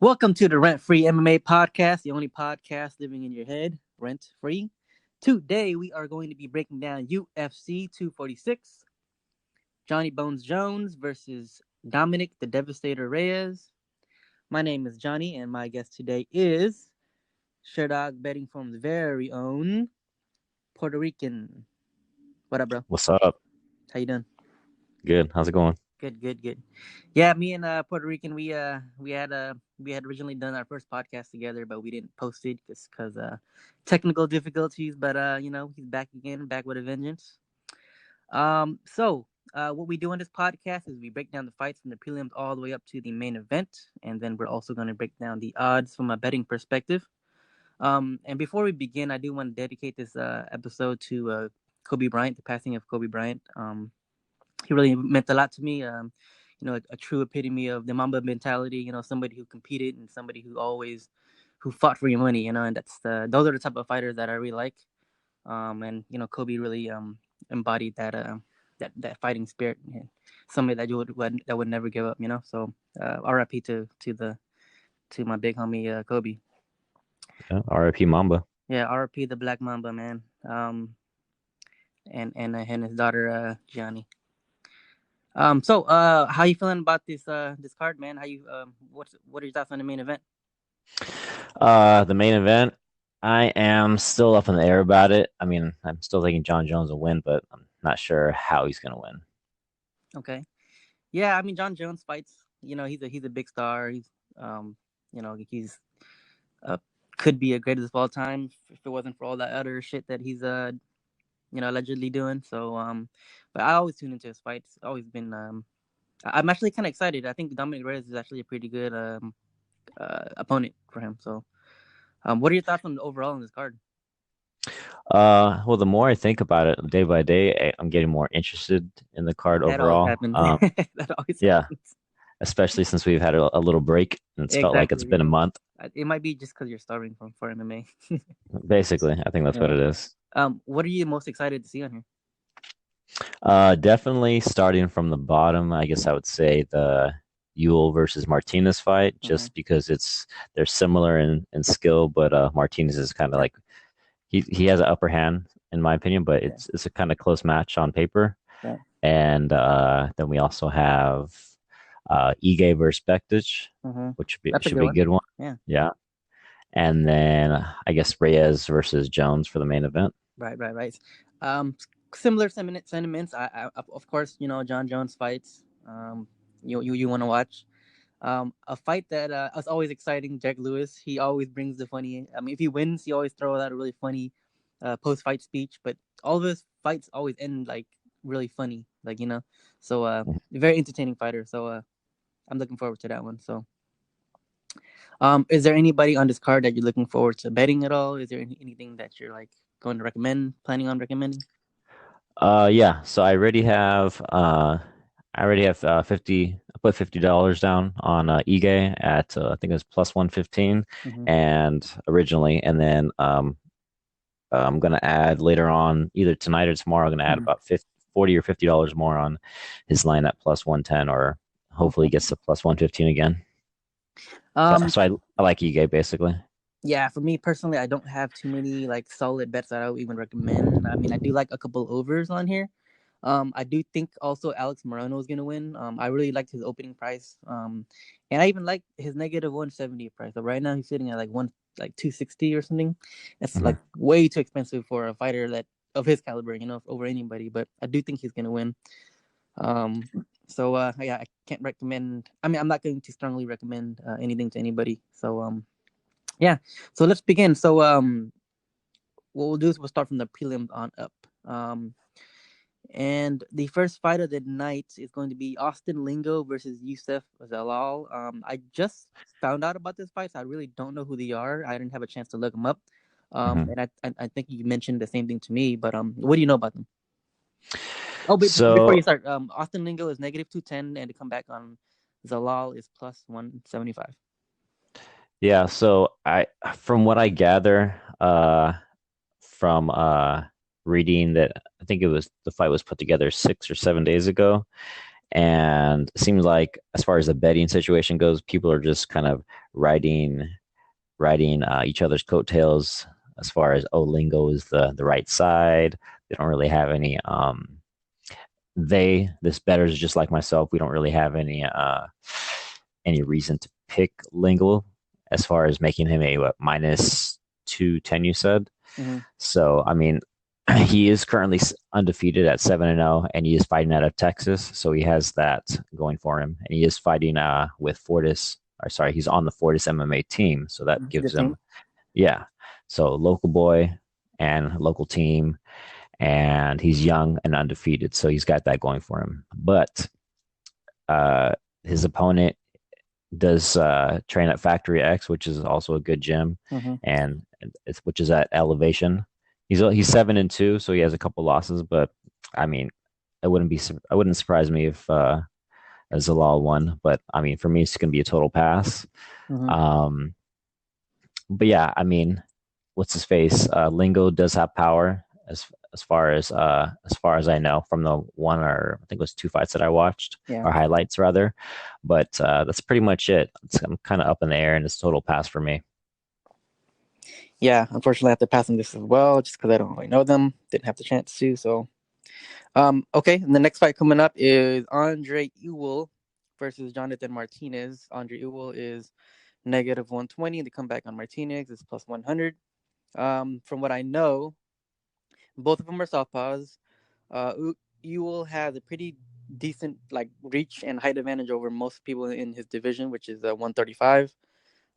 Welcome to the Rent Free MMA podcast, the only podcast living in your head, rent free. Today we are going to be breaking down UFC 246, Johnny Bones Jones versus Dominic the Devastator Reyes. My name is Johnny, and my guest today is Sherdog Betting Forum's very own Puerto Rican. What up, bro? What's up? How you doing? Good. How's it going? Good. Yeah, me and Puerto Rican, we had originally done our first podcast together, but we didn't post it just because technical difficulties. But he's back again, back with a vengeance. What we do on this podcast is we break down the fights from the prelims all the way up to the main event, and then we're also going to break down the odds from a betting perspective. And before we begin, I do want to dedicate this episode to Kobe Bryant, the passing of Kobe Bryant. He really meant a lot to me. A true epitome of the Mamba mentality. Somebody who competed and somebody who fought for your money. And those are the type of fighters that I really like. And Kobe really embodied that fighting spirit. Somebody that would never give up. So R.I.P. to my big homie Kobe. Yeah, R.I.P. Mamba. Yeah, R.I.P. the Black Mamba, man. And his daughter Gianni. How you feeling about this card, man? What are your thoughts on the main event? The main event, I am still up in the air about it. I mean, I'm still thinking John Jones will win, but I'm not sure how he's gonna win. Okay. Yeah, I mean John Jones fights. He's a big star. He's could be a greatest of all time if it wasn't for all that other shit that he's allegedly doing. So but I always tune into his fights. Always been I'm actually kind of excited. I think Dominic Reyes is actually a pretty good opponent for him. So what are your thoughts on overall on this card? Well, the more I think about it day by day, I'm getting more interested in the card That overall. always happens. That always Yeah, happens. especially since we've had a little break and it's felt like it's been a month. It might be just because you're starving for MMA. Basically, I think that's what it is. What are you most excited to see on here? Definitely starting from the bottom, I guess I would say the Ewell versus Martinez fight, just because they're similar in skill, but Martinez is kind of like he has an upper hand in my opinion, but it's a kind of close match on paper. Yeah. And then we also have Ige versus Bektic, which should be a good one. Yeah. And then I guess Reyes versus Jones for the main event. Right. Similar sentiments. I of course, John Jones fights. You want to watch. A fight that is always exciting. Jack Lewis. He always brings the funny. I mean, if he wins, he always throws out a really funny post-fight speech. But all of his fights always end like really funny, So very entertaining fighter. So I'm looking forward to that one. So. Is there anybody on this card that you're looking forward to betting at all? Is there anything that you're like planning on recommending? Yeah. So I already have 50. I put $50 down on Ige at I think it was plus 115, and originally, and then I'm gonna add later on either tonight or tomorrow. I'm gonna add about 40 or $50 more on his line at plus 110, or hopefully he gets to plus 115 again. So I like Ige basically. Yeah, for me personally, I don't have too many like solid bets that I would even recommend. I mean, I do like a couple overs on here. I do think also Alex Morono is gonna win. I really liked his opening price. And I even like his negative 170 price. So right now he's sitting at like 260 or something. That's like way too expensive for a fighter that of his caliber, over anybody. But I do think he's gonna win. I can't recommend. I mean, I'm not going to strongly recommend anything to anybody. So So let's begin. So what we'll do is we'll start from the prelims on up. And the first fight of the night is going to be Austin Lingo versus Youssef Zalal. I just found out about this fight, so I really don't know who they are. I didn't have a chance to look them up. And I think you mentioned the same thing to me, but what do you know about them? Oh, before you start, Austin Lingo is negative 210, and to come back on Zalal is plus 175. Yeah, so from what I gather, from reading that, I think the fight was put together 6 or 7 days ago, And it seems like as far as the betting situation goes, people are just kind of riding each other's coattails as far as, oh, Lingo is the right side. They don't really have any this betters just like myself, we don't really have any reason to pick Lingo as far as making him a what, minus 210, you said. Mm-hmm. So I mean, he is currently undefeated at 7-0, and he is fighting out of Texas, so he has that going for him. And he is fighting with Fortis, or sorry, he's on the Fortis MMA team, so that gives Good him, team. yeah. So local boy and local team, and he's young and undefeated, so he's got that going for him. But uh, his opponent does train at Factory X, which is also a good gym, Mm-hmm. and which is at Elevation. He's 7-2, so he has a couple losses, but I mean, I wouldn't surprise me if Zalal won, but I mean, for me, it's going to be a total pass. Mm-hmm. Um, but yeah, I mean, what's his face? Lingo does have power as far as I know from the one or I think it was two fights that I watched Yeah. or highlights rather. But that's pretty much it. I'm kind of up in the air, and it's a total pass for me. Yeah, unfortunately, I have to pass on this as well, just because I don't really know them. Didn't have the chance to. So, okay. And the next fight coming up is Andre Ewell versus Jonathan Martinez. Andre Ewell is negative 120. The comeback on Martinez is plus 100. From what I know, both of them are southpaws. Ewell has a pretty decent like reach and height advantage over most people in his division, which is 135.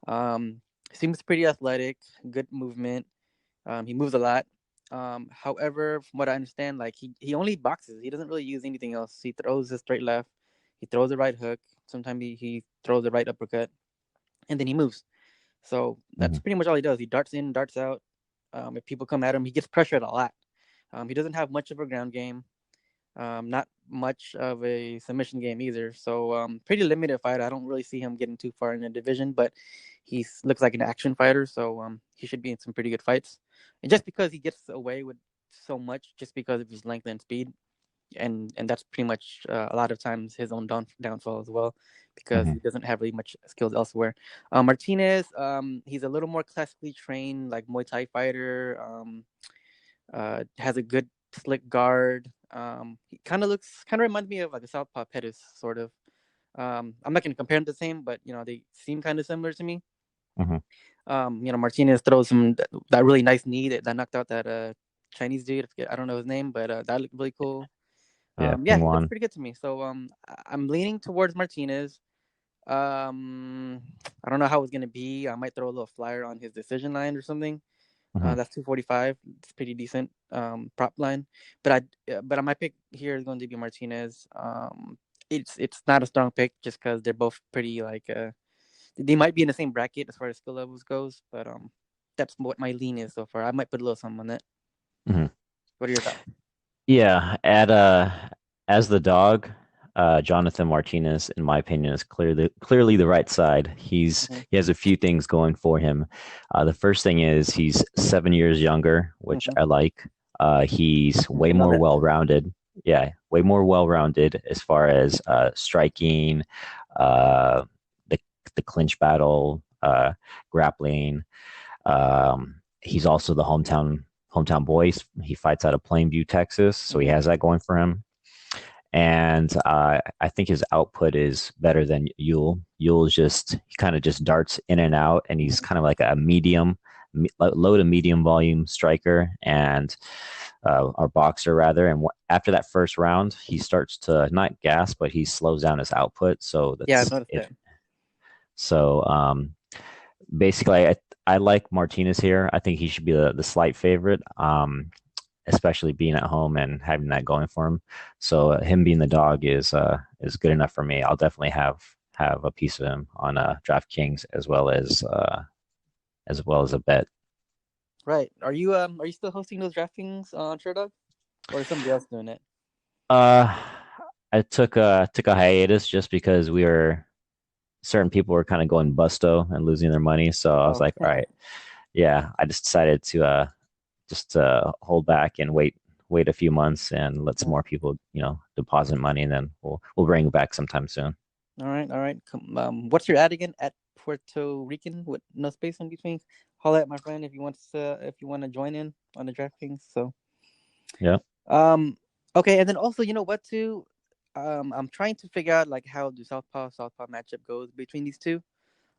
Um, Seems pretty athletic, good movement. He moves a lot. However, from what I understand, like he only boxes. He doesn't really use anything else. He throws a straight left. He throws a right hook. Sometimes he throws a right uppercut, and then he moves. So that's Mhm. pretty much all he does. He darts in, darts out. If people come at him, he gets pressured a lot. He doesn't have much of a ground game. Not much of a submission game either. So pretty limited fighter. I don't really see him getting too far in the division, but he looks like an action fighter, so he should be in some pretty good fights. And just because he gets away with so much, just because of his length and speed, and that's pretty much a lot of times his own downfall as well, because he Mhm. doesn't have really much skills elsewhere. Martinez, he's a little more classically trained, like Muay Thai fighter. Has a good slick guard. He kind of reminds me of like a Southpaw Pettis sort of. I'm not gonna compare them the same, but they seem kind of similar to me. Mhm. Martinez throws him that really nice knee that knocked out that Chinese dude. I don't know his name, but that looked really cool. Yeah, Yeah, he looks Ping pretty good to me. So I'm leaning towards Martinez. I don't know how it's gonna be. I might throw a little flyer on his decision line or something. Mhm. That's 245. It's pretty decent prop line, but my pick here is going to be Martinez. It's not a strong pick just because they're both pretty like they might be in the same bracket as far as skill levels goes, but that's what my lean is so far. I might put a little something on that. Mhm. What are your thoughts? Yeah, at as the dog, Jonathan Martinez, in my opinion, is clearly the right side. Mm-hmm. He has a few things going for him. The first thing is he's 7 years younger, which Mm-hmm. I like. He's way I love more it. well-rounded. Yeah, way more well-rounded as far as striking, uh, the the clinch battle, grappling. He's also the hometown boy. He fights out of Plainview, Texas, so he Mm-hmm. has that going for him. And I think his output is better than Ewell. Ewell is just he kind of just darts in and out, and he's kind of like a low to medium volume striker and or boxer rather. And after that first round, he starts to not gas, but he slows down his output. So Yeah, I've that's noticed it. that. So basically, I like Martinez here. I think he should be the slight favorite, especially being at home and having that going for him. So him being the dog is good enough for me. I'll definitely have a piece of him on DraftKings as well as a bet. Right. Are you still hosting those draftings on Sherdog, or is somebody else doing it? Uh, I took a hiatus just because we were certain people were kind of going busto and losing their money. So I was Oh, like, all right, yeah. I just decided to just hold back and wait a few months and let some more people, deposit money, and then we'll bring it back sometime soon. All right, all right. What's your ad again? At Puerto Rican with no space in between. Holla at my friend if you want to join in on the DraftKings. So Yeah. um okay, and then also you know what too, I'm trying to figure out like how the Southpaw matchup goes between these two.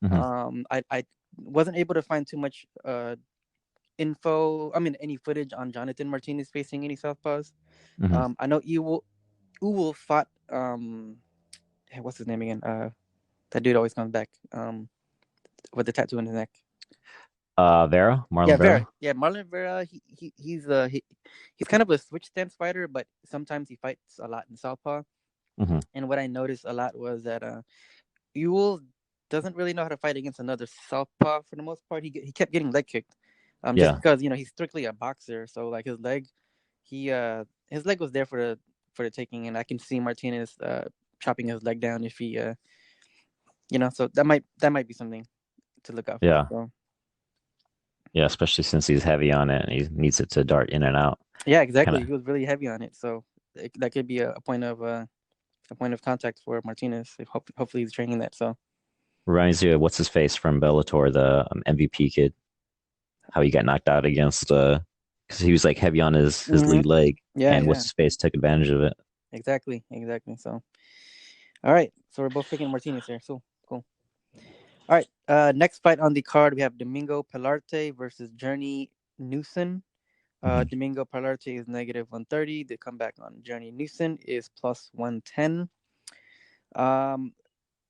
Hmm. I wasn't able to find too much info. I mean any footage on Jonathan Martinez facing any Southpaws. Hmm. I know Ewell fought what's his name again? That dude always comes back. With the tattoo on his neck. Vera, Yeah, Marlon Vera. Vera. Yeah, Marlon Vera. He's kind of a switch stance fighter, but sometimes he fights a lot in southpaw. Hmm. And what I noticed a lot was that Ewell doesn't really know how to fight against another southpaw for the most part. He kept getting leg kicked, just Yeah. because he's strictly a boxer. So like his leg was there for the taking, and I can see Martinez chopping his leg down if he So that might be something to look out for. Yeah. So. Yeah, especially since he's heavy on it and he needs it to dart in and out. Yeah, Kind exactly. of He was really heavy on it, so that could be a point of contact for Martinez. Hopefully he's training that. So reminds you of what's his face from Bellator, the MVP kid, how he got knocked out against because he was like heavy on his hmm lead leg, yeah, and what's yeah, his face took advantage of it. exactly. So all right, so we're both picking Martinez here. So cool. All right, next fight on the card we have Domingo Pilarte versus Journey Newson. Hmm. Domingo Pilarte is -130. The comeback on Journey Newson is +110. Um,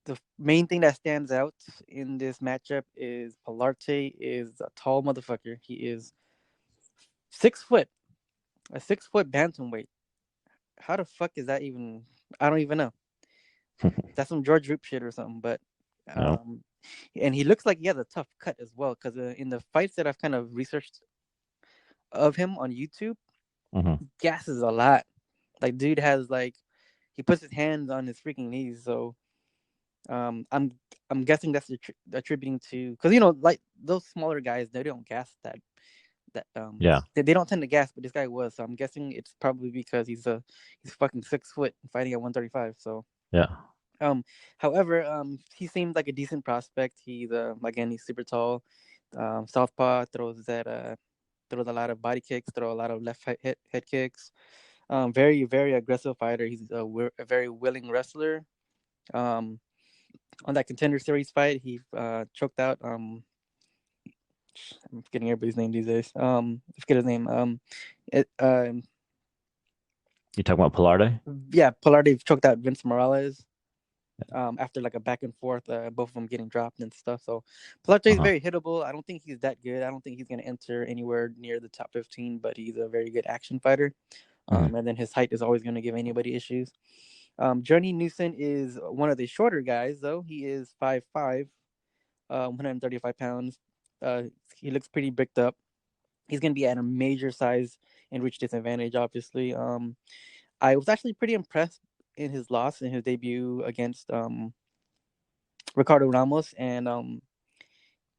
the main thing that stands out in this matchup is Pilarte is a tall motherfucker. He is 6 foot, a 6 foot bantamweight. How the fuck is that even? I don't even know. That's some George Roop shit or something. But, No. um, and he looks like he has a tough cut as well. Because in the fights that I've kind of researched of him on YouTube, Hmm. he gasses a lot. Like, dude has like, he puts his hands on his freaking knees. So, I'm guessing that's attributing to because like those smaller guys they don't gas Yeah. they don't tend to gas, but this guy was. So I'm guessing it's probably because he's fucking 6 foot fighting at 135. So Yeah. um, however, he seemed like a decent prospect. He's super tall, southpaw throws a lot of body kicks, throw a lot of left head kicks. Very very aggressive fighter. He's a very willing wrestler. Um, on that Contender Series fight, he choked out. I'm forgetting everybody's name these days. I forget his name. It, You talking about Pilarte? yeah, Pilarte choked out Vince Morales. After like a back and forth, both of them getting dropped and stuff. So Pilarte is Uh-huh. very hittable. I don't think he's that good. I don't think he's gonna enter anywhere near the top 15, but he's a very good action fighter. Hmm. And then his height is always gonna give anybody issues. Journey Newson is one of the shorter guys, though. He is 5'5", 135 pounds. He looks pretty bricked up. He's going to be at a major size and reach disadvantage, obviously. I was actually pretty impressed in his loss in his debut against Ricardo Ramos, and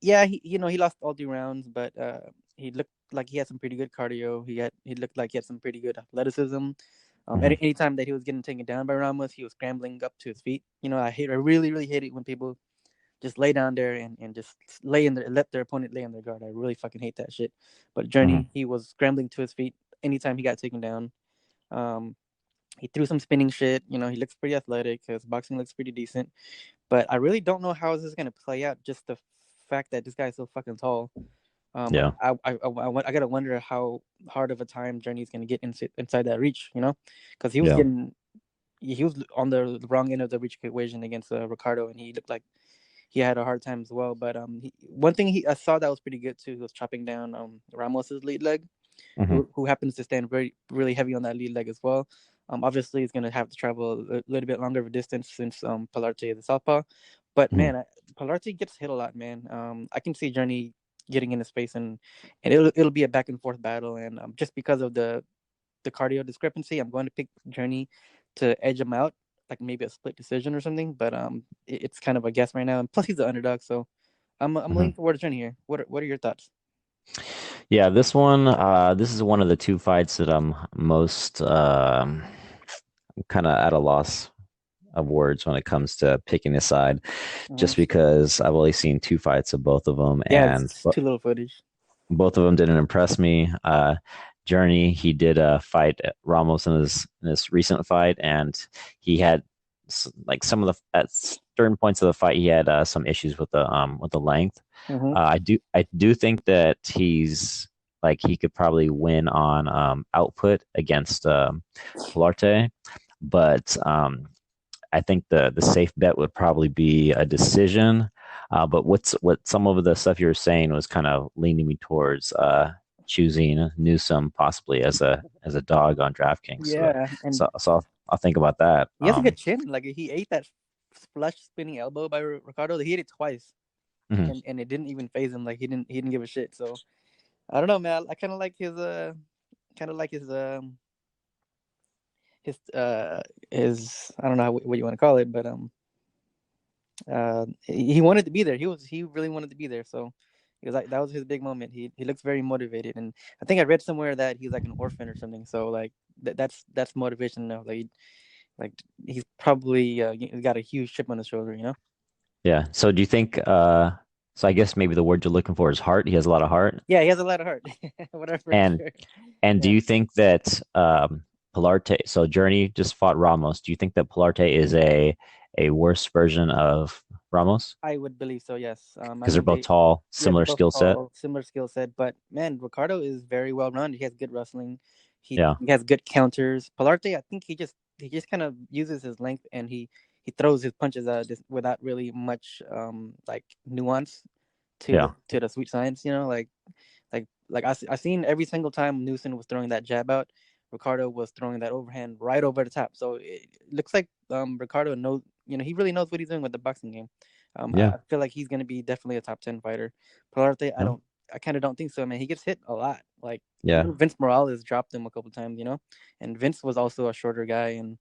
yeah, he lost all 3 rounds, but he looked like he had some pretty good cardio. He looked like he had some pretty good athleticism. Hmm. Anytime that he was getting taken down by Ramos, he was scrambling up to his feet. I really really hate it when people just lay down there and just let their opponent lay on their guard. I really fucking hate that shit. But Hmm. Journey, he was scrambling to his feet anytime he got taken down. Um, he threw some spinning shit. He looks pretty athletic. His boxing looks pretty decent. But I really don't know how this is gonna play out. Just the fact that this guy is so fucking tall. Yeah. I gotta wonder how hard of a time Journey's gonna get inside that reach. Because Yeah. he was on the wrong end of the reach equation against Ricardo, and he looked like he had a hard time as well. But one thing I saw that was pretty good too. He was chopping down Ramos's lead leg, Hmm. who happens to stand very really heavy on that lead leg as well. Obviously, he's gonna have to travel a little bit longer of a distance since Pilarte is a southpaw. But Hmm. man, Pilarte gets hit a lot, man. I can see Journey getting into space, and it'll be a back and forth battle. And just because of the cardio discrepancy, I'm going to pick Journey to edge him out, like maybe a split decision or something. But it's kind of a guess right now. And plus, he's the underdog, so I'm Hmm. leaning towards Journey here. What are your thoughts? Yeah, this one, this is one of the two fights that I'm most kind of at a loss of words when it comes to picking a side, Mhm. just because I've only seen two fights of both of them, Yeah, and it's too little footage. both of them didn't impress me. Journey, he did fight Ramos in his recent fight, and he had like some of the at certain points of the fight, he had some issues with the length. Hmm. I do think that he's like he could probably win on output against Pilarte, but I think the safe bet would probably be a decision. But what some of the stuff you were saying was kind of leaning me towards choosing Newsom possibly as a dog on DraftKings. Yeah, and I'll think about that. he has a good chin. Like he ate that flush spinning elbow by Ricardo. He hit it twice, Mhm. and it didn't even phase him. Like he didn't give a shit. So I don't know, man. I kind of like his his I don't know what you want to call it, but he wanted to be there. He really wanted to be there. So he was like that was his big moment. He looks very motivated, and I think I read somewhere that he's like an orphan or something. So like that's motivation enough. Like he's probably he's got a huge chip on his shoulder. You know. Yeah. So do you think? So I guess maybe the word you're looking for is heart. He has a lot of heart. Yeah, he has a lot of heart. Whatever. And Sure. and do Yeah. you think that Pilarte? So Journey just fought Ramos. Do you think that Pilarte is a worse version of Ramos I would believe so. Yes. I because they're think both tall, yeah, they're similar both skill set? tall, similar skill set. But man, Ricardo is very well rounded. He has good wrestling. Yeah. He has good counters. Pilarte, I think he just kind of uses his length and he throws his punches out just without really much like nuance Yeah. to the sweet science. You know, I seen every single time Newson was throwing that jab out, Ricardo was throwing that overhand right over the top. So it looks like Ricardo knows, you know, he really knows what he's doing with the boxing game. Yeah. I feel like he's gonna be definitely a top 10 fighter. Pilarte, No. I kind of don't think so, man. He gets hit a lot. Like Yeah. even Vince Morales dropped him a couple times, you know, and Vince was also a shorter guy, and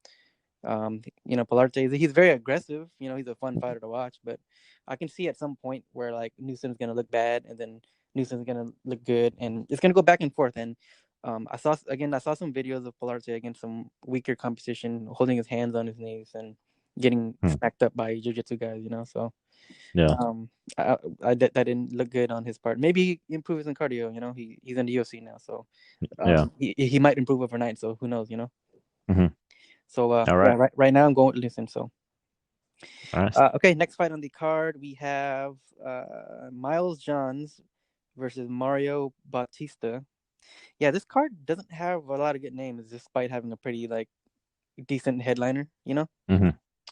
you know, Pilarte, he's very aggressive. You know, he's a fun fighter to watch, but I can see at some point where like Newsom's gonna look bad, and then Newsom's gonna look good, and it's gonna go back and forth. And I saw some videos of Pilarte against some weaker competition, holding his hands on his knees and getting Hmm. smacked up by jiu-jitsu guys. You know, so Yeah. um, that didn't look good on his part. Maybe he improves in cardio. You know, he's in the UFC now, so Yeah. he might improve overnight. So who knows? You know. Hmm. So All yeah, right. right now I'm going with Newson. So All right. okay, next fight on the card we have Miles Johns versus Mario Bautista. Yeah, this card doesn't have a lot of good names, despite having a pretty like decent headliner. You know, Hmm.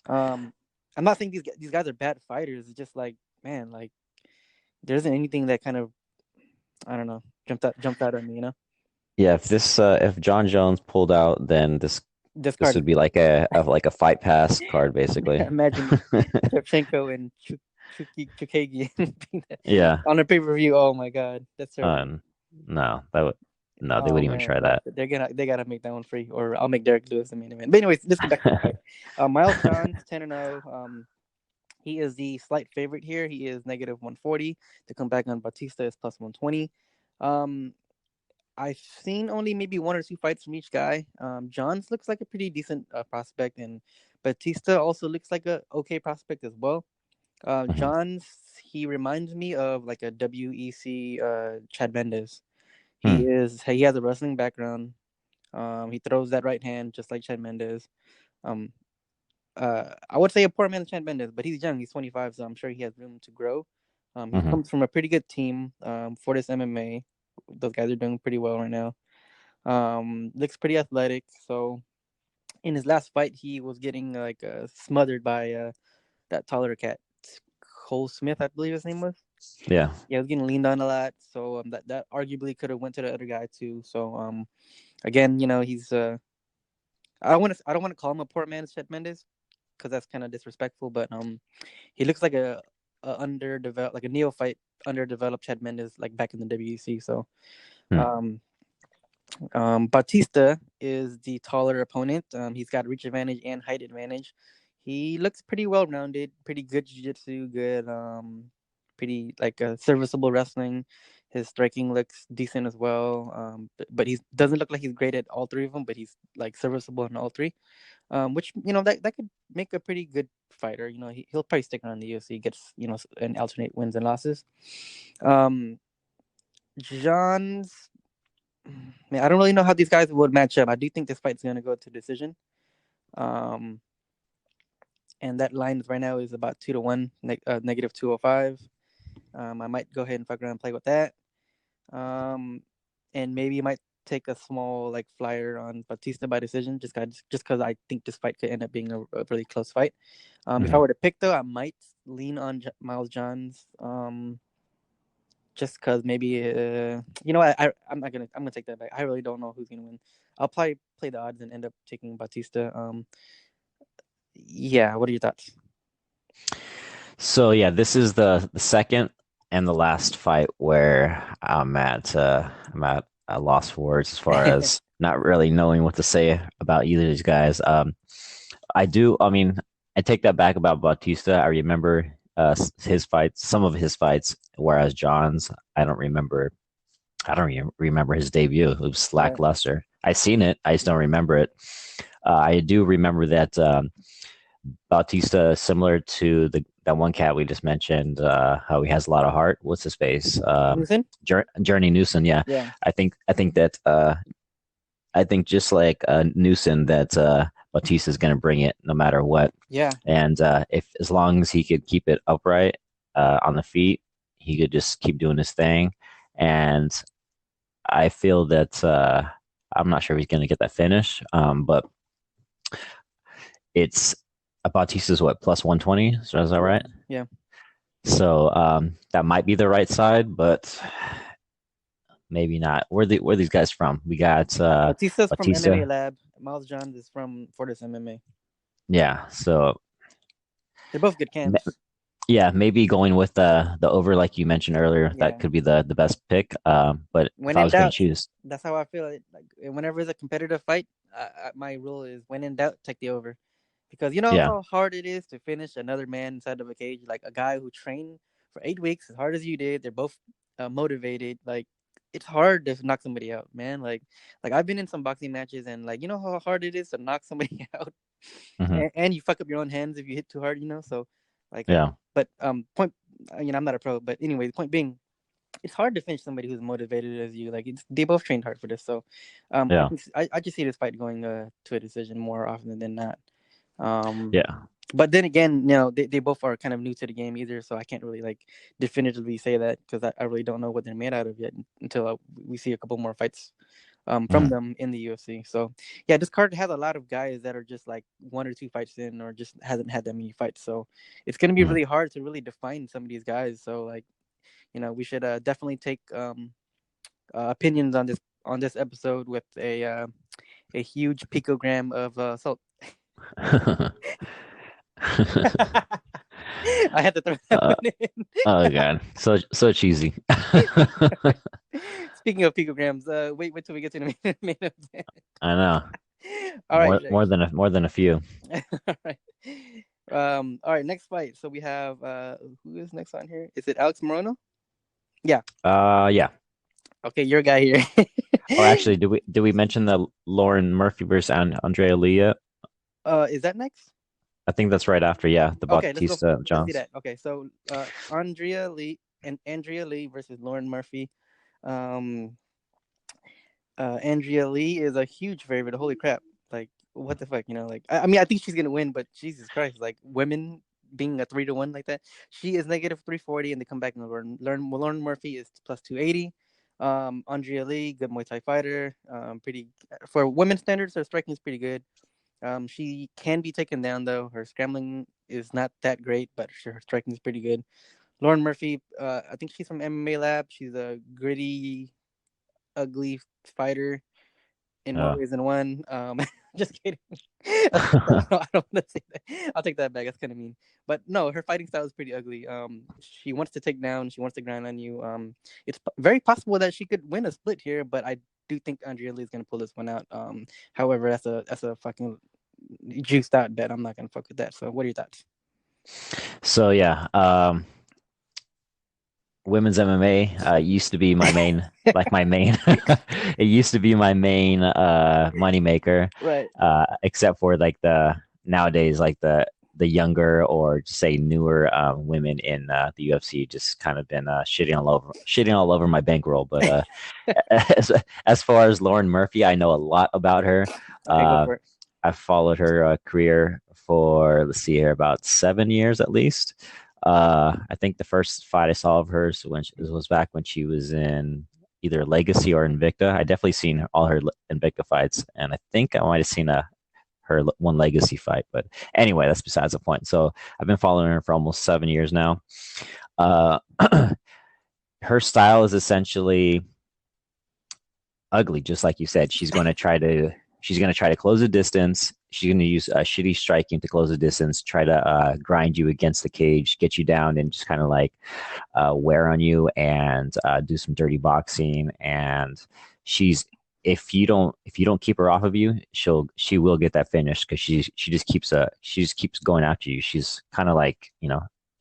um, I'm not saying these guys are bad fighters. It's just like man, like there isn't anything that kind of I don't know jumped out at me. You know, Yeah. If John Jones pulled out, then this this card would is be like a fight pass card basically. imagine Shevchenko and Chookagian Yeah. on a pay per view. Oh my god, that's terrible. No, that would no, they Oh wouldn't even man, try that. they gotta make that one free, or I'll make Derek Lewis the main event. But anyways, let's get back to the fight. Miles Johns 10-0. He is the slight favorite here. He is -140 to come back on Bautista is +120. Um, I've seen only maybe one or two fights from each guy. Johns looks like a pretty decent prospect, and Bautista also looks like a okay prospect as well. Mhm. Johns, he reminds me of like a WEC Chad Mendes. Hmm. He has a wrestling background. He throws that right hand just like Chad Mendes. Um, I would say a poor man's Chad Mendes, but he's young. He's 25, so I'm sure he has room to grow. He Hmm. comes from a pretty good team for this MMA. Those guys are doing pretty well right now. Looks pretty athletic. So in his last fight, he was getting like smothered by that taller cat, Cole Smith, I believe his name was. Yeah. Yeah, he was getting leaned on a lot. So that arguably could have went to the other guy too. So again, you know, he's I don't want to call him a poor man's Chet Mendes because that's kind of disrespectful, but he looks like a underdeveloped, like a neophyte, underdeveloped Chad Mendes, like back in the WEC. So, Hmm. um, Bautista is the taller opponent. He's got reach advantage and height advantage. He looks pretty well rounded, pretty good jiu-jitsu, good, pretty like serviceable wrestling. His striking looks decent as well. But he doesn't look like he's great at all three of them, but he's like serviceable in all three. Which that could make a pretty good fighter. He'll probably stick around the UFC, gets and alternate wins and losses. John's, man, I don't really know how these guys would match up. I do think this fight's gonna go to decision. Um, and that line right now is about 2-1, negative 205. I might go ahead and fuck around and play with that. And maybe you might take a small like flyer on Bautista by decision, just because I think this fight could end up being a really close fight. If I were to pick though, I might lean on Miles Johns. Just because maybe I'm gonna take that back. I really don't know who's gonna win. I'll probably play the odds and end up taking Bautista. Yeah, what are your thoughts? So yeah, this is the second and the last fight where I'm at a loss for words as far as not really knowing what to say about either of these guys. I mean, I take that back about Bautista. I remember his fights, some of his fights, whereas John's, I don't remember. I don't remember his debut. It was lackluster. I seen it. I just don't remember it. I do remember that Bautista, similar to that one cat we just mentioned, how he has a lot of heart. What's his face? Newson? Journey Newson. Yeah. I think that I think just like Newson, that Bautista is going to bring it no matter what. Yeah. And if as long as he could keep it upright on the feet, he could just keep doing his thing. And I feel that I'm not sure if he's going to get that finish, but it's Bautista's what, plus 120? So is that right? Yeah. So that might be the right side, but maybe not. Where these guys from? We got Bautista's Bautista from MMA Lab. Miles Johns is from Fortis MMA. Yeah, so they're both good camps. Yeah, maybe going with the over like you mentioned earlier, that could be the best pick. But when if I was going to choose, that's how I feel. Like whenever it's a competitive fight, my rule is when in doubt, take the over, because you know how hard it is to finish another man inside of a cage, like a guy who trained for 8 weeks as hard as you did. They're both motivated. Like it's hard to knock somebody out, man. Like I've been in some boxing matches, and like you know how hard it is to knock somebody out, and you fuck up your own hands if you hit too hard, So like but point, I'm not a pro, but anyway, the point being, it's hard to finish somebody who's motivated as you. Like they both trained hard for this, so I just see this fight going to a decision more often than not. But then again, they both are kind of new to the game either, so I can't really like definitively say that because I really don't know what they're made out of yet until we see a couple more fights from them in the UFC. So yeah, this card has a lot of guys that are just like 1 or 2 fights in, or just hasn't had that many fights. So it's going to be really hard to really define some of these guys. So like, we should definitely take opinions on this episode with a huge picogram of salt. I had to throw that one in. Oh god, so cheesy. Speaking of picograms, wait till we get to the main event. I know. All right, more than a few. All right. All right, next fight. So we have who is next on here? Is it Alex Morono? Yeah. Yeah. Okay, your guy here. Oh, actually, do we mention the Lauren Murphy versus Andrea Lee yet? Is that next? I think that's right after, the Bautista Jones. Let's see that. Okay, so Andrea Lee versus Lauren Murphy. Andrea Lee is a huge favorite. Holy crap! Like, what the fuck? Like, I mean, I think she's gonna win, but Jesus Christ, like women being a 3-1 like that, she is negative 340, and they come back and Lauren Murphy is plus 280. Andrea Lee, good Muay Thai fighter. Pretty for women's standards, her striking is pretty good. She can be taken down though. Her scrambling is not that great, but her striking is pretty good. Lauren Murphy, I think she's from MMA Lab. She's a gritty, ugly fighter in more ways than one. Just kidding. I don't want to say that. I'll take that back. That's kind of mean. But no, her fighting style is pretty ugly. She wants to take down. She wants to grind on you. It's very possible that she could win a split here, but I do think Andrea Lee is gonna pull this one out. However, that's a fucking juiced out bet. I'm not gonna fuck with that. So, what are your thoughts? So yeah, women's MMA used to be my main, like my main. It used to be my main money maker, Right. except for like the nowadays like the younger or say newer women in the UFC just kind of been shitting all over my bankroll. But as, as far as Lauren Murphy, I know a lot about her. Okay, go Uh, for it. I've followed her career for let's see here about 7 years at least. I think the first fight I saw of hers was back when she was in either Legacy or Invicta. I definitely seen all her Invicta fights, and I think I might have seen her one Legacy fight. But anyway, that's besides the point. So I've been following her for almost 7 years now. Uh, her style is essentially ugly, just like you said. She's going to try to close the distance. She's going to use shitty striking to close the distance, try to grind you against the cage, get you down, and just kind of like wear on you and do some dirty boxing. And she's if you don't keep her off of you, she will get that finish because she just keeps going after you. She's kind of like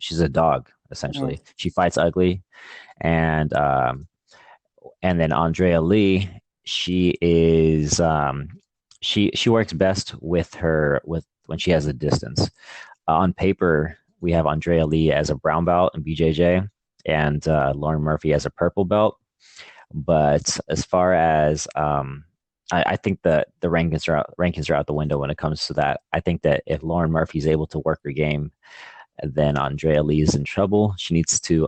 she's a dog Mhm. essentially. She fights ugly, and then Andrea Lee, she is she works best with her with when she has a distance. On paper, we have Andrea Lee as a brown belt in BJJ, and Lauren Murphy as a purple belt. But as far as I think the rankings are out the window when it comes to that. I think that if Lauren Murphy is able to work her game, then Andrea Lee is in trouble. She needs to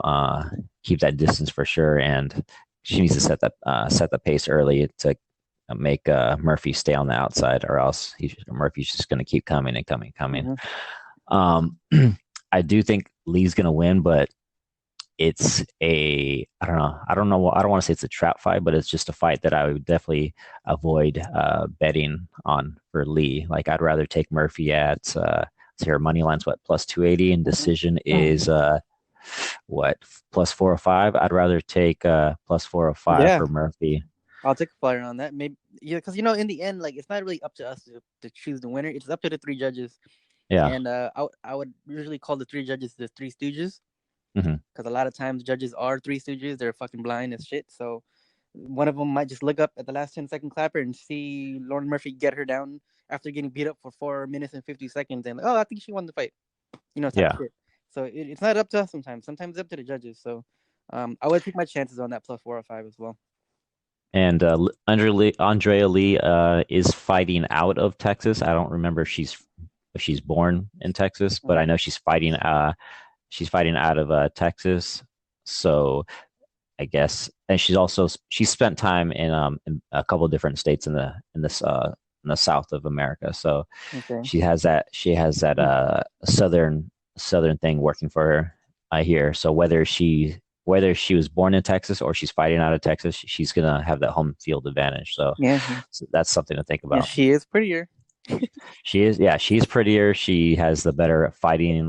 keep that distance for sure, and she needs to set the pace early to make Murphy stay on the outside, or else Murphy's just going to keep coming and coming, coming. Mhm. Um, I do think Lee's going to win, but it's I don't know. I don't want to say it's a trap fight, but it's just a fight that I would definitely avoid betting on for Lee. Like I'd rather take Murphy at so her money line's what plus 280 and decision is what plus 405. I'd rather take plus 405 Yeah, for Murphy. I'll take a flyer on that. Maybe yeah, because in the end, like it's not really up to us to choose the winner. It's up to the three judges, Yeah. and I would usually call the three judges the Three Stooges Hmm. because a lot of times judges are Three Stooges. They're fucking blind as shit. So one of them might just look up at the last 10-second clapper and see Lauren Murphy get her down after getting beat up for 4 minutes and 50 seconds, and I think she won the fight. Type of Yeah. shit. So it's not up to us sometimes. Sometimes it's up to the judges. So I would take my chances on that plus 4 or 5 as well. And Andrea Lee is fighting out of Texas. I don't remember if she's born in Texas, but I know she's fighting out of Texas. So I guess, and she's spent time in a couple of different states in the South of America. So Okay. she has that southern thing working for her. I hear. So whether she was born in Texas or she's fighting out of Texas, she's gonna have that home field advantage. Yeah. So that's something to think And about. she is prettier. She's prettier. She has the better fighting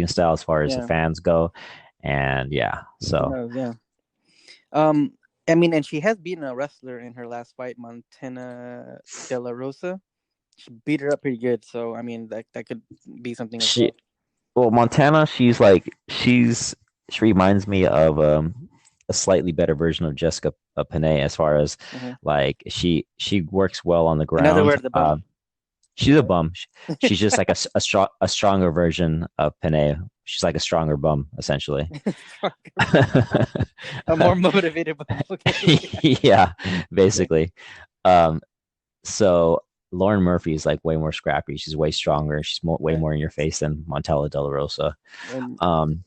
style as far as the Yeah. fans go. And yeah, She so does. Yeah. Um. I mean, and she has beaten a wrestler in her last fight, Montana De La Rosa. She beat her up pretty good. So I mean, that could be something as she well. well Montana, she reminds me of a slightly better version of Jessica Panay as far as Hmm. like she works well on the In other ground. words, the bum. She's a bum. She's just like a stronger version of Panay. She's like a stronger bum essentially. A more motivated bum. Okay. Yeah, Okay. basically. Um, so Lauren Murphy is like way more scrappy. She's way stronger. Way Right. more in your face than Montella De La Rosa. And Um,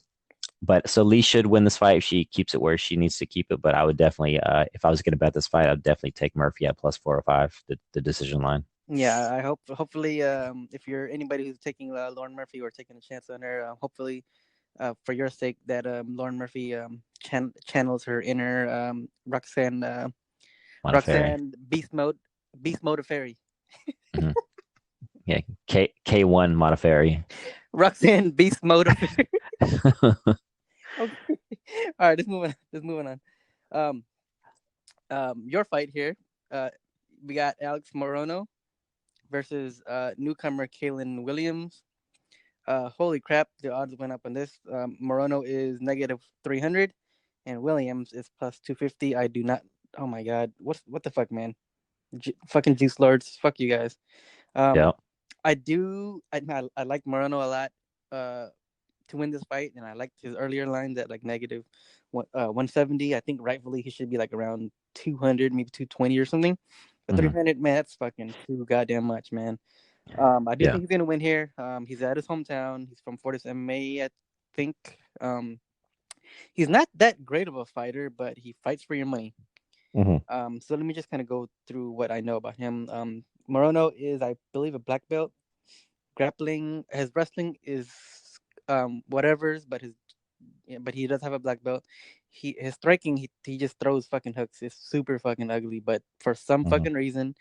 but so Lee should win this fight if she keeps it where she needs to keep it. But I would definitely, if I was going to bet this fight, I'd definitely take Murphy at plus 405, the decision line. yeah, I hope hopefully if you're anybody who's taking Lauren Murphy or taking a chance on her, hopefully for your sake that Lauren Murphy channels her inner Monteferi. Roxanne beast mode of fairy. Mm-hmm. Yeah, K1 Monteferi. Roxanne beast mode of fairy. Okay. All right, let's move on. Um, your fight here. Uh, we got Alex Morono versus newcomer Kalen Williams. Holy crap! The odds went up on this. Morono is negative 300, and Williams is plus 250. I do not. Oh my god! What the fuck, man? Fucking juice lords. Fuck you guys. Um, Yeah. I do. I like Morono a lot. Uh, to win this fight, and I liked his earlier lines at like negative 170. I think rightfully he should be like around 200, maybe 220 or something. But Hmm. 300, man, that's fucking too goddamn much, man. I do Yeah. think he's gonna win here. He's at his hometown. He's from Fortis MMA, I think. He's not that great of a fighter, but he fights for your money. Hmm. So let me just kind of go through what I know about him. Morono is, I believe, a black belt. Grappling, his wrestling is whatever's, but his yeah, but he does have a black belt. His striking, he just throws fucking hooks. It's super fucking ugly, but for some Hmm. fucking reason,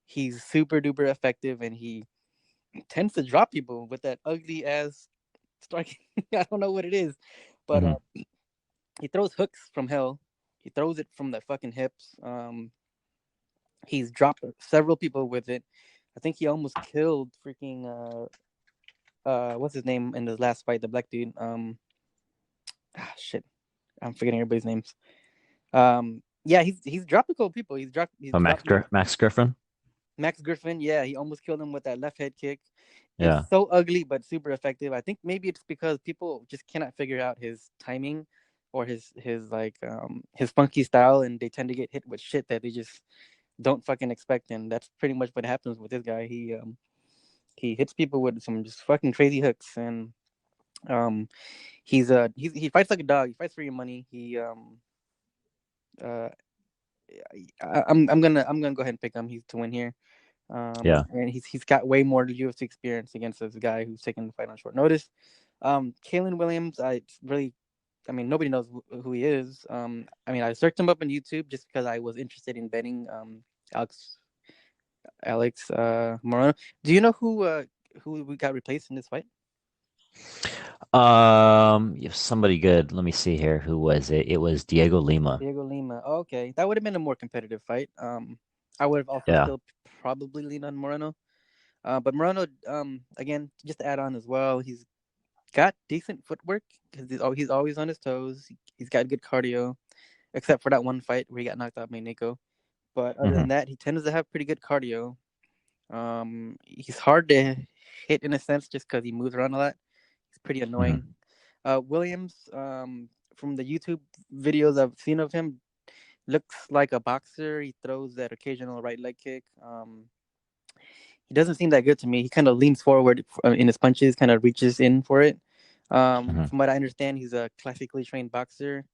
he's super duper effective, and he tends to drop people with that ugly ass striking. I don't know what it is, but Hmm. he throws hooks from hell. He throws it from the fucking hips. He's dropped several people with it. I think he almost killed freaking what's his name in the last fight, the black dude. Shit, I'm forgetting everybody's names. Yeah, he's dropped a couple people. He's Oh, dropped Max Griffin. Max Griffin. Yeah, he almost killed him with that left head kick. It's Yeah. so ugly but super effective. I think maybe it's because people just cannot figure out his timing or his like his funky style, and they tend to get hit with shit that they just don't fucking expect. And that's pretty much what happens with this guy. He hits people with some just fucking crazy hooks, and um he fights like a dog. He fights for your money. He uh I'm gonna go ahead and pick him. He's to win here. Yeah. And he's got way more UFC experience against this guy who's taking the fight on short notice. Kalen Williams, I mean, nobody knows who he is. I mean, I searched him up on YouTube just because I was interested in betting Alex Morono. Do you know who we got replaced in this fight? If somebody good. Let me see here. Who was it? It was Diego Lima. Diego Lima. Oh, okay, that would have been a more competitive fight. I would have also Yeah. still probably leaned on Moreno. But Morono, again, just to add on as well, he's got decent footwork because he's always on his toes. He's got good cardio, except for that one fight where he got knocked out by Nico. But other Hmm. than that, he tends to have pretty good cardio. He's hard to hit in a sense just because he moves around a lot. He's pretty annoying. Hmm. Williams, from the YouTube videos I've seen of him, looks like a boxer. He throws that occasional right leg kick. He doesn't seem that good to me. He kind of leans forward in his punches, kind of reaches in for it. Hmm. From what I understand, he's a classically trained boxer.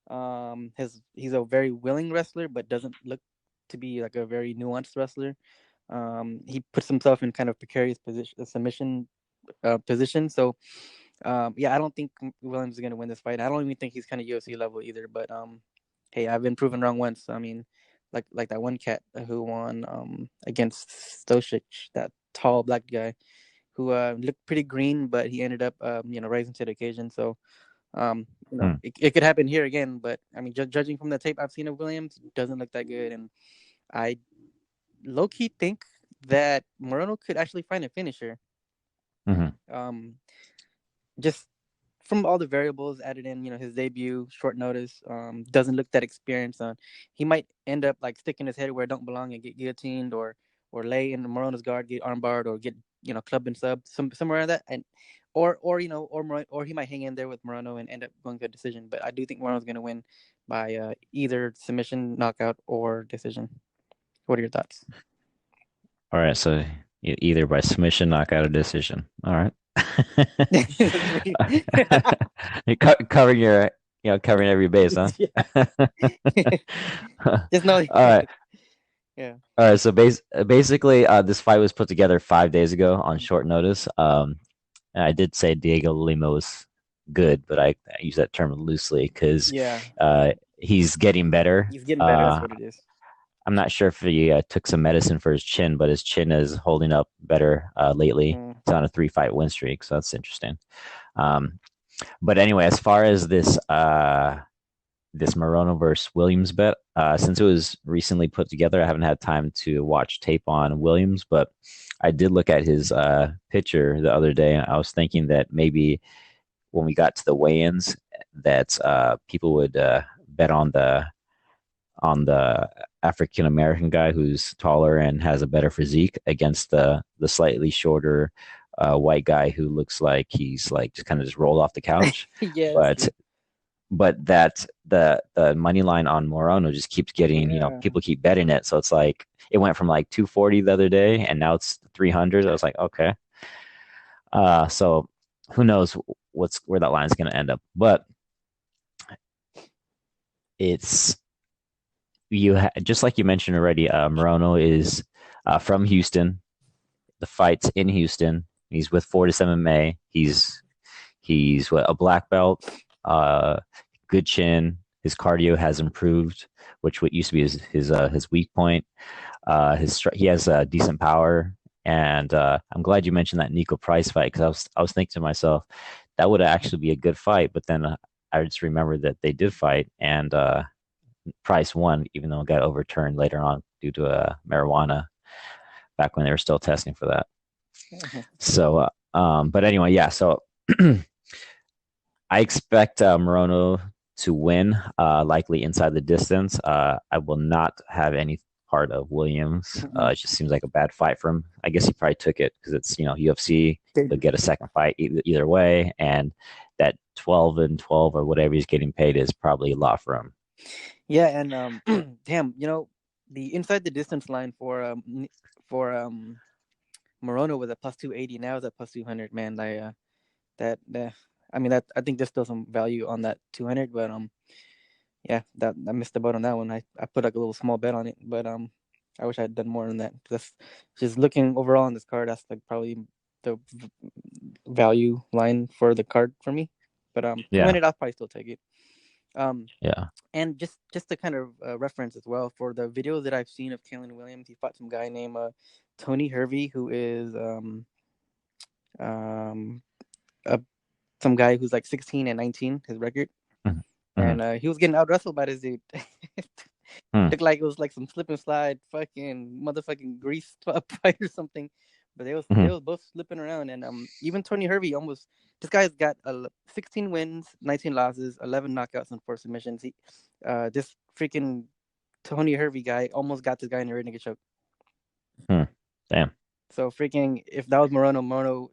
He's a very willing wrestler, but doesn't look to be like a very nuanced wrestler. He puts himself in kind of precarious position, submission position. So, yeah, I don't think Williams is going to win this fight. I don't even think he's kind of UFC level either. But hey, I've been proven wrong once. I mean, like that one cat who won against Stosic, that tall black guy who looked pretty green, but he ended up rising to the occasion. So Hmm. it could happen here again. But I mean, judging from the tape I've seen of Williams, doesn't look that good, and I low key think that Morono could actually find a finisher. Hmm. Um, just from all the variables added in, his debut, short notice, doesn't look that experienced. He might end up like sticking his head where it don't belong and get guillotined, or lay in Morono's guard, get armbarred, or get clubbed and sub somewhere around that, and or he might hang in there with Morono and end up going to a decision. But I do think Morono's going to win by either submission, knockout, or decision. What are your thoughts? All right. So either by submission, knockout, or decision. All right. You covering covering every base, huh? Yeah. All Just know, right. yeah. All right. So basically, this fight was put together 5 days ago on short notice. And I did say Diego Lima was good, but I use that term loosely because Yeah, he's getting better. he's getting better. That's what it is. I'm not sure if he took some medicine for his chin, but his chin is holding up better lately. Mm. He's on a 3-fight win streak, so that's interesting. Um, but anyway, as far as this this Morono versus Williams bet. Since it was recently put together, I haven't had time to watch tape on Williams, but I did look at his picture the other day. And I was thinking that maybe when we got to the weigh-ins, that people would bet on the African American guy who's taller and has a better physique against the slightly shorter white guy who looks like he's like just kind of just rolled off the couch. Yeah, that's But true. that the money line on Morono just keeps getting, Yeah. people keep betting it. So it's like it went from like 240 the other day and now it's 300. I was like, okay. So who knows where that line is going to end up. But it's just like you mentioned already, Morono is from Houston. The fight's in Houston. He's with 47 May. He's what, a black belt, good chin. His cardio has improved, which what used to be his weak point. He has decent power, and I'm glad you mentioned that Nico Price fight, because I was thinking to myself that would actually be a good fight, but then I just remembered that they did fight, and Price won, even though it got overturned later on due to marijuana back when they were still testing for that. So, but anyway, yeah. So I expect Morono to win, likely inside the distance. I will not have any part of Williams. It just seems like a bad fight for him. I guess he probably took it because it's UFC. He'll get a second fight either way, and that 12-12 or whatever he's getting paid is probably a lot for him. Yeah, and damn, the inside the distance line for Morono was at plus 280. Now it's at plus 200. Man, that I mean that I think there's still some value on that 200, but yeah, that I missed the boat on that one. I put like a little small bet on it, but I wish I had done more on that. Just looking overall on this card, that's like probably the value line for the card for me. But Yeah, 200, I'll probably still take it. yeah. And just to kind of reference as well, for the videos that I've seen of Kalen Williams, he fought some guy named Tony Hervey, who is um a, some guy who's like 16 and 19, his record. Mm-hmm. And he was getting out wrestled by this dude. Mm-hmm. Looked like it was like some slip and slide, fucking motherfucking grease fight or something. But they was both slipping around, and even Tony Hervey almost. This guy's got 16 wins, 19 losses, 11 knockouts, and 4 submissions. This freaking Tony Hervey guy almost got this guy in a rear naked choke. Damn. So freaking, if that was Morono,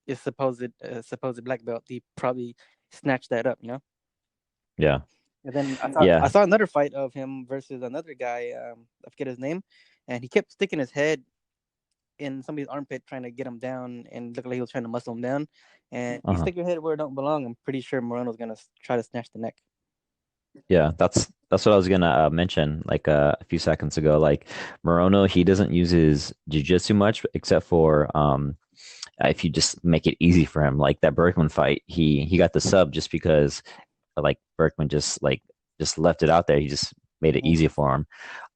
is supposed black belt, he probably snatched that up, Yeah. And then I saw another fight of him versus another guy. I forget his name, and he kept sticking his head in somebody's armpit trying to get him down, and looked like he was trying to muscle him down. And you stick your head where it don't belong, I'm pretty sure Morono's gonna try to snatch the neck. Yeah, that's what I was gonna mention like a few seconds ago. Like Morono, he doesn't use his jiu-jitsu much, except for if you just make it easy for him. Like that Berkman fight, he got the sub just because like Berkman just left it out there. He just made it easy for him.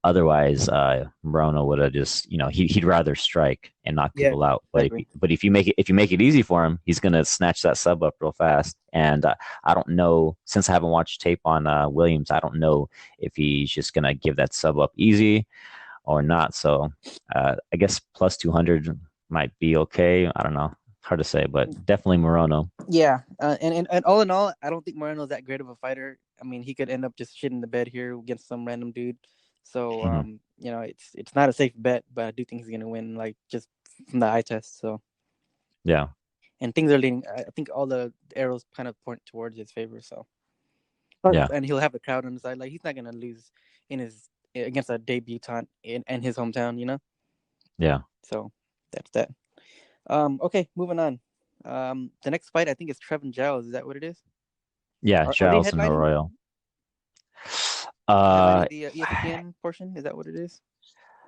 Otherwise, Morono would have just, he'd rather strike and knock people out. But Exactly. if you make it easy for him, he's gonna snatch that sub up real fast. And I don't know, since I haven't watched tape on Williams, I don't know if he's just gonna give that sub up easy or not. So I guess plus 200 might be okay. I don't know, hard to say, but definitely Morono. Yeah, and all in all, I don't think Moreno's that great of a fighter. I mean, he could end up just shitting the bed here against some random dude. So, it's not a safe bet, but I do think he's gonna win, like just from the eye test. So, Yeah, and things are leading. I think all the arrows kind of point towards his favor. So, yeah, and he'll have a crowd on his side. Like he's not gonna lose in his against a debutant in his hometown. yeah. So that's that. Okay, moving on. The next fight I think is Trevin Giles. Is that what it is? Yeah, Are they Giles and headlining? Arroyo. Headlining the ESPN portion? Is that what it is?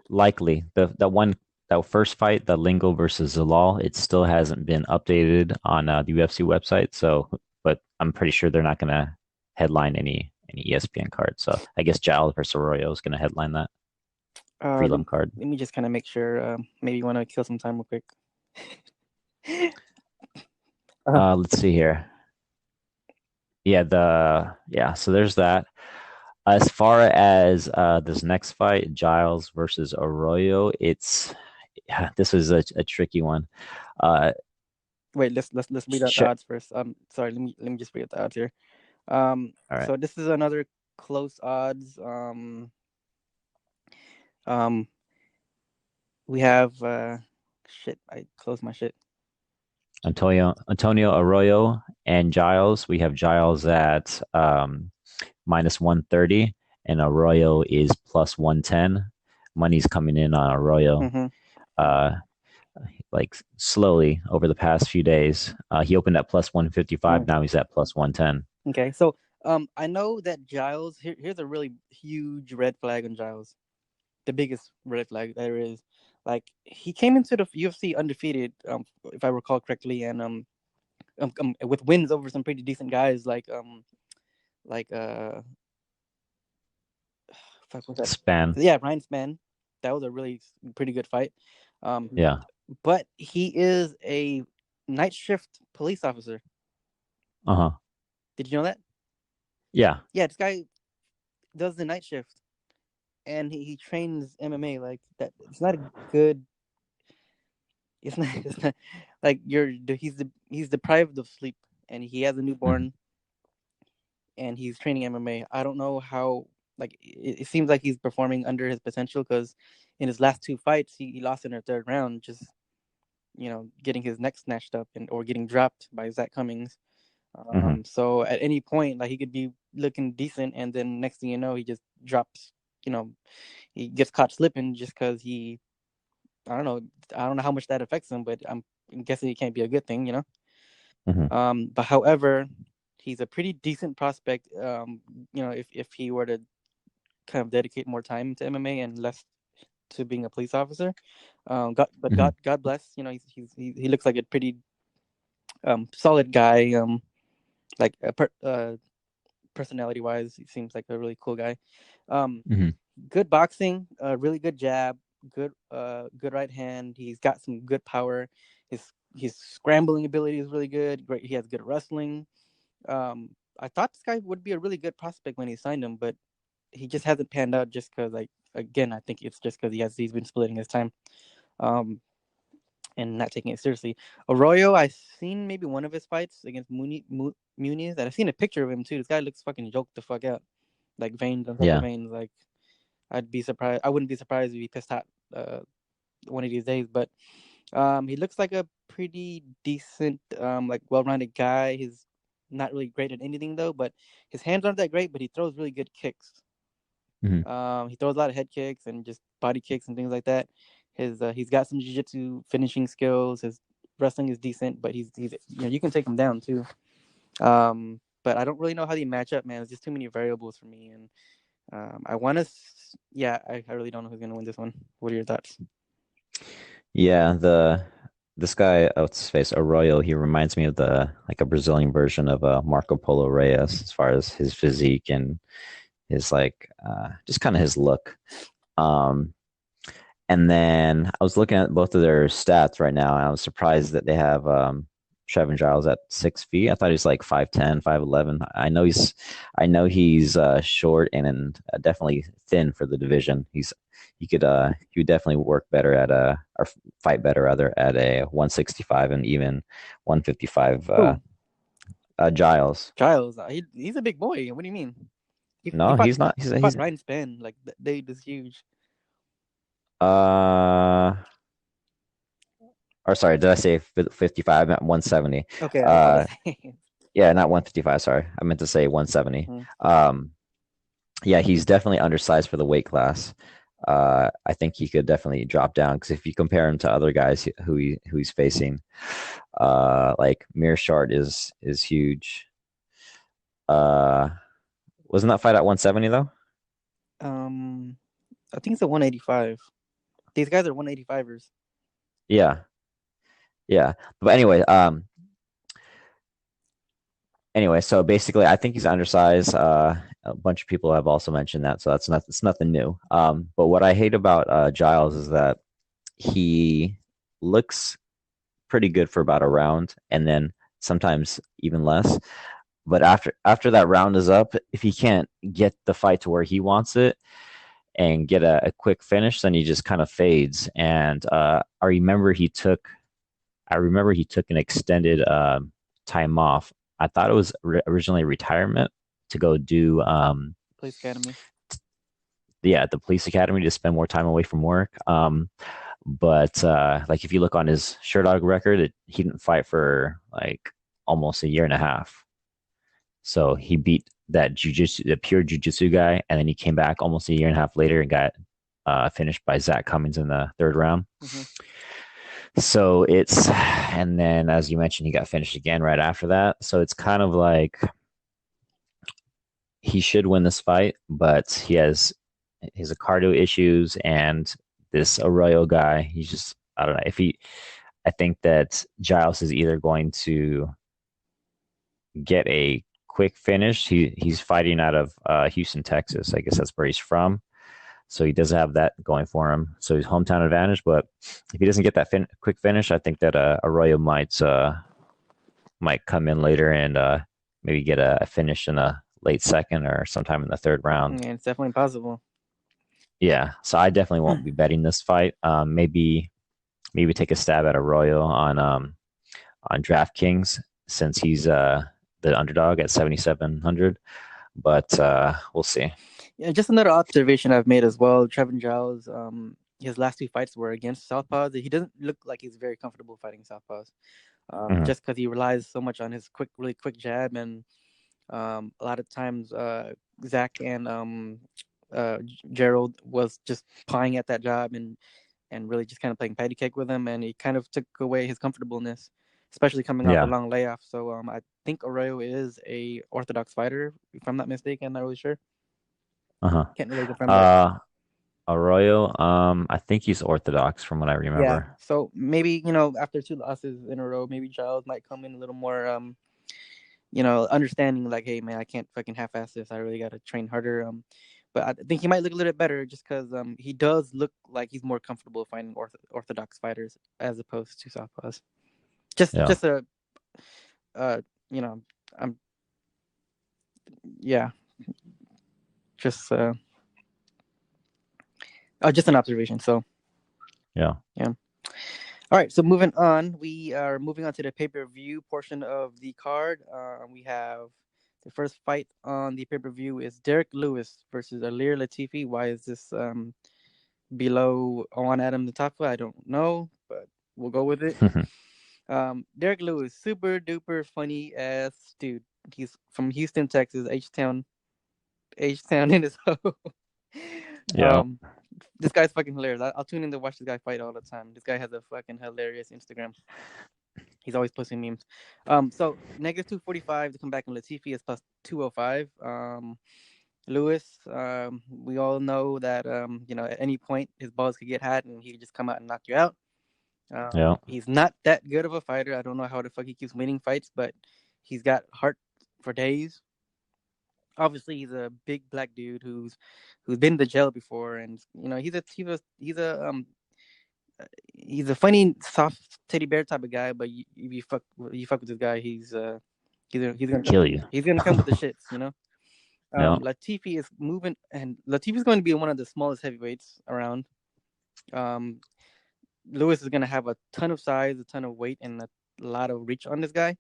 Likely that first fight, the Lingo versus Zalal, it still hasn't been updated on the UFC website. So, but I'm pretty sure they're not going to headline any ESPN card. So I guess Giles versus Arroyo is going to headline that prelim card. Let me just kind of make sure. Maybe you want to kill some time real quick. Let's see here. So there's that. As far as this next fight, Giles versus Arroyo, this is a tricky one. Uh, Wait, let's read out the sh odds first. Sorry, let me just read out the odds here. all right, So this is another close odds. Um, we have shit. I closed my shit. Antonio Arroyo and Giles. We have Giles at minus 130, and Arroyo is plus 110. Money's coming in on Arroyo. Mm-hmm. Uh, like slowly over the past few days. He opened at plus 155. Mm. Now he's at plus 110. Okay, so I know that Giles. Here's a really huge red flag on Giles. The biggest red flag there is. Like he came into the UFC undefeated, if I recall correctly, and with wins over some pretty decent guys like fuck was that? Span. Yeah, Ryan Span. That was a really pretty good fight. Um, Yeah. but he is a night shift police officer. Uh huh. Did you know that? Yeah. Yeah, this guy does the night shift, and he trains MMA like that. It's not a good. It's not. It's not like he's deprived of sleep, and he has a Mm-hmm. newborn, and he's training MMA. I don't know how. Like it seems like he's performing under his potential because in his last two fights he lost in the third round, just getting his neck snatched up and or getting dropped by Zach Cummings. Mm-hmm. So at any point, like he could be looking decent, and then next thing you know, he just drops. You know, he gets caught slipping just because he. I don't know. I don't know how much that affects him, but I'm guessing it can't be a good thing. Mm-hmm. But however, he's a pretty decent prospect. If he were to kind of dedicate more time to MMA and less to being a police officer. But Mm-hmm. God bless. He looks like a pretty solid guy. Like personality wise, he seems like a really cool guy. Um, Mm-hmm. Good boxing, really good jab, good right hand. He's got some good power. His scrambling ability is really good. Great, he has good wrestling. I thought this guy would be a really good prospect when he signed him, but he just hasn't panned out just because, like, again, I think it's just because he's been splitting his time. Um, and not taking it seriously. Arroyo, I've seen maybe one of his fights against Muniz, and I've seen a picture of him too. This guy looks fucking joked the fuck out, like veins on top of Yeah. veins. Like I'd be surprised. I wouldn't be surprised if he pissed out one of these days. But he looks like a pretty decent, like well-rounded guy. He's not really great at anything though, but his hands aren't that great. But he throws really good kicks. Mm-hmm. He throws a lot of head kicks and just body kicks and things like that. He's got some jiu-jitsu finishing skills. His wrestling is decent, but he's you can take him down too. But I don't really know how they match up, man. There's just too many variables for me, and I want to. Yeah, I really don't know who's gonna win this one. What are your thoughts? Yeah. This guy, what's his face, Arroyo. He reminds me of the like a Brazilian version of Marco Polo Reyes, as far as his physique and his like just kind of his look. Um, And then I was looking at both of their stats right now, and I was surprised that they have Trevin Giles at 6 feet. I thought he's like 5'10", 5'11". I know he's short and definitely thin for the division. He would definitely work better at a or fight better rather at a 165 and even 155. Who? Giles. Giles. He's a big boy. What do you mean? He No, fought he's not. he fought Ryan Spann. Like they is huge. Uh or sorry, did I say 55? I meant 170. Okay, I was Uh, saying. yeah, not 155. Sorry, I meant to say 170. Mhm. Yeah, he's definitely undersized for the weight class. I think he could definitely drop down because if you compare him to other guys who he's facing, like Mearshart is huge. Uh, wasn't that fight at 170 though? Um, I think it's a 185. These guys are 185ers. Yeah, yeah. But anyway, so basically, I think he's undersized. A bunch of people have also mentioned that, so it's nothing new. But what I hate about Giles is that he looks pretty good for about a round, and then sometimes even less. But after that round is up, if he can't get the fight to where he wants it and get a quick finish, then he just kind of fades. And I remember he took an extended time off. I thought it was originally retirement to go do Police Academy. The police academy to spend more time away from work. But like if you look on his Sherdog record, he didn't fight for like almost a year and a half. So he beat that the pure jujitsu guy, and then he came back almost a year and a half later and got finished by Zach Cummings in the third round. So and then as you mentioned, he got finished again right after that. So it's kind of like he should win this fight, but he has his cardio issues, and this Arroyo guy, he's just, I don't know. I think that Giles is either going to get a quick finish. He's fighting out of Houston, Texas. I guess that's where he's from. So he does have that going for him. So he's hometown advantage. But if he doesn't get that quick finish, I think that Arroyo might come in later and maybe get a finish in a late second or sometime in the third round. Yeah, it's definitely possible. Yeah, so I definitely won't be betting this fight. Maybe take a stab at Arroyo on DraftKings since he's the underdog at 7,700. But we'll see. Yeah, just another observation I've made as well. Trevin Giles, his last 2 fights were against southpaws. He doesn't look like he's very comfortable fighting southpaws, just because he relies so much on his really quick jab, and a lot of times Zach and Gerald was just pawing at that jab and really just kind of playing patty cake with him, and he kind of took away his comfortableness, especially coming off a long layoff. So I think Arroyo is a orthodox fighter, if I'm not mistaken. I'm not really sure. Can't really confirm that. Arroyo, I think he's orthodox from what I remember. Yeah. So maybe, after 2 losses in a row, maybe Giles might come in a little more understanding, like, hey man, I can't fucking half-ass this. I really gotta train harder. But I think he might look a little bit better just because he does look like he's more comfortable fighting orthodox fighters as opposed to southpaws. Just just an observation. So yeah. All right, so moving on, we are moving on to the pay-per-view portion of the card. We have the first fight on the pay-per-view is Derek Lewis versus Ilir Latifi. Why is this below on Adam Tafa? I don't know, but we'll go with it. Derek Lewis, super duper funny ass dude. He's from Houston, Texas, H-Town in his hoe. Yeah. This guy's fucking hilarious. I'll tune in to watch this guy fight all the time. This guy has a fucking hilarious Instagram. He's always posting memes. So negative 245 to come back in Latifi is plus 205. Lewis, we all know that at any point his balls could get hot and he could just come out and knock you out. He's not that good of a fighter. I don't know how the fuck he keeps winning fights, but he's got heart for days. Obviously, he's a big black dude who's been to jail before, and he's a funny soft teddy bear type of guy. But you fuck with this guy, he's gonna kill you. He's gonna come with the shits. Latifi is moving, and Latifi is going to be one of the smallest heavyweights around. Lewis is going to have a ton of size, a ton of weight, and a lot of reach on this guy.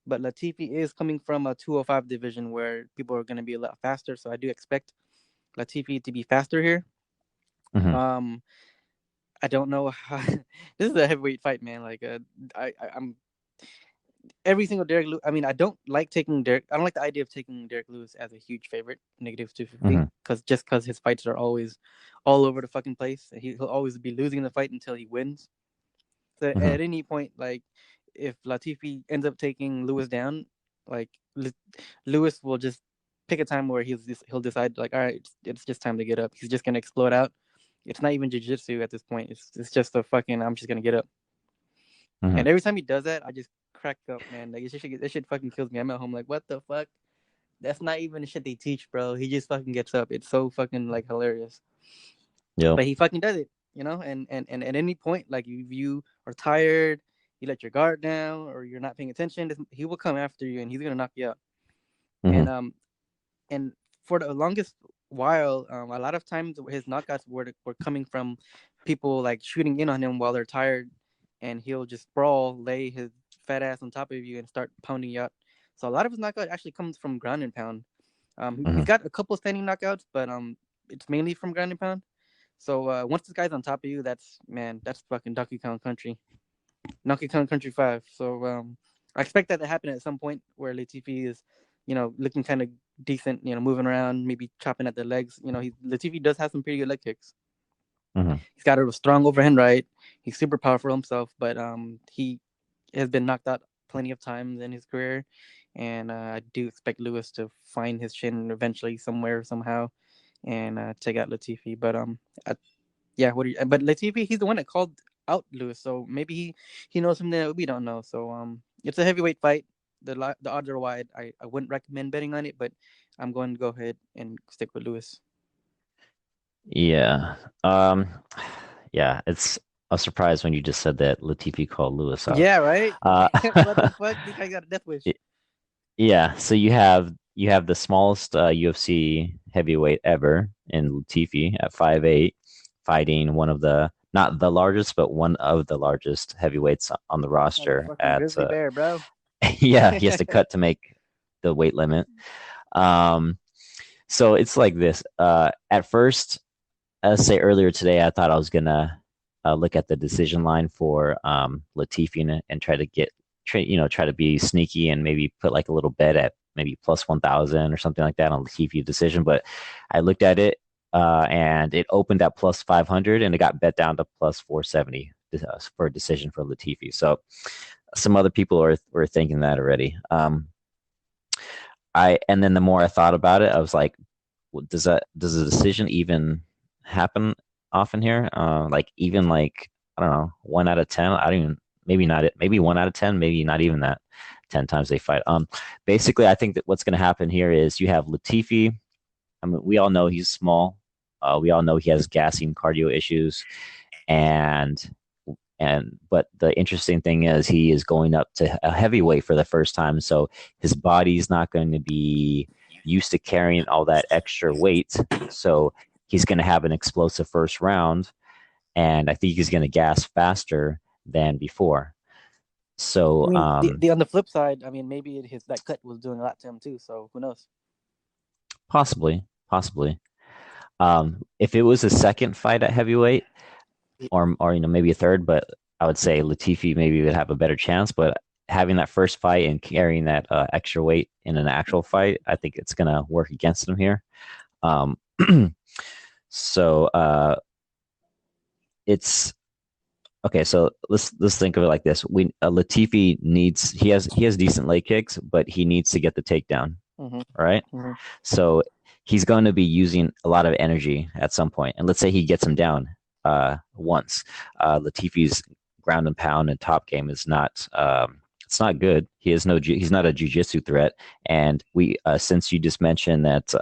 But Latifi is coming from a 205 division where people are going to be a lot faster. So I do expect Latifi to be faster here. I don't know how. This is a heavyweight fight, man. Like, I'm every single Derek Lewis. I mean, I don't like the idea of taking Derek Lewis as a huge favorite, negative 250, because his fights are always all over the fucking place. He'll always be losing the fight until he wins. So at any point, like, if Latifi ends up taking Lewis down, like, Lewis will just pick a time where he'll decide, like, all right, it's just time to get up. He's just gonna explode out. It's not even jiu-jitsu at this point. It's just a fucking, I'm just gonna get up. And every time he does that, I just crack up, man. Like, this shit fucking kills me. I'm at home like, what the fuck? That's not even the shit they teach, bro. He just fucking gets up. It's so fucking, like, hilarious. Yeah. But he fucking does it, and at any point, like, if you are tired, you let your guard down, or you're not paying attention, he will come after you and he's gonna knock you out. and Hmm. and for the longest while, a lot of times his knockouts were coming from people like shooting in on him while they're tired, and he'll just sprawl, lay his fat ass on top of you, and start pounding you out. So a lot of his knockout actually comes from ground and pound. He's Hmm. got a couple standing knockouts, but it's mainly from ground and pound. So once this guy's on top of you, that's fucking Donkey Kong Country, Donkey Kong Country 5. So I expect that to happen at some point where Latifi is, looking kind of decent, moving around, maybe chopping at the legs. Latifi does have some pretty good leg kicks. Hmm. He's got a strong overhand right. He's super powerful himself, but he has been knocked out plenty of times in his career, and I do expect Lewis to find his chin eventually somewhere somehow and take out Latifi. But yeah, what do you? But Latifi, he's the one that called out Lewis, so maybe he knows something that we don't know. So it's a heavyweight fight. The odds are wide. I wouldn't recommend betting on it, but I'm going to go ahead and stick with Lewis. Yeah. Um, yeah, it's a surprise when you just said that Latifi called Lewis out. Yeah, right. Uh, What the fuck? This guy got a death wish. yeah, so you have the smallest UFC heavyweight ever in Latifi at 5'8", fighting one of the not the largest, but one of the largest heavyweights on the Like a roster fucking at grizzly bear, bro. yeah, he has to cut to make the weight limit. Um, so it's like this. At first, as say earlier today, I thought I was gonna look at the decision line for Latifi and try to try to be sneaky and maybe put like a little bet at maybe plus 1,000 or something like that on Latifi decision. But I looked at it and it opened at plus 500 and it got bet down to plus 470 for a decision for Latifi. So some other people were thinking that already. And then the more I thought about it, I was like, does a decision even happen often here? Like even like I don't know, 1 out of 10. I don't even maybe not it. Maybe 1 out of 10. Maybe not even that. 10 times they fight. Basically, I think that what's going to happen here is you have Latifi. I mean, we all know he's small. We all know he has gassing cardio issues, and but the interesting thing is he is going up to a heavyweight for the first time, so his body's not going to be used to carrying all that extra weight, so he's going to have an explosive first round, and I think he's going to gas faster than before. I So mean, the on the flip side, I mean, maybe his that cut was doing a lot to him too. So who knows? possibly if it was a second fight at heavyweight, or maybe a third, but I would say Latifi maybe would have a better chance. But having that first fight and carrying that extra weight in an actual fight, I think it's gonna work against him here. Um, so it's okay. So let's think of it like this: Latifi he has decent leg kicks, but he needs to get the takedown, Mm-hmm. right? Mm-hmm. So he's going to be using a lot of energy at some point. And let's say he gets him down once. Latifi's ground and pound and top game is not it's not good. He's not a jiu-jitsu threat. And we since you just mentioned that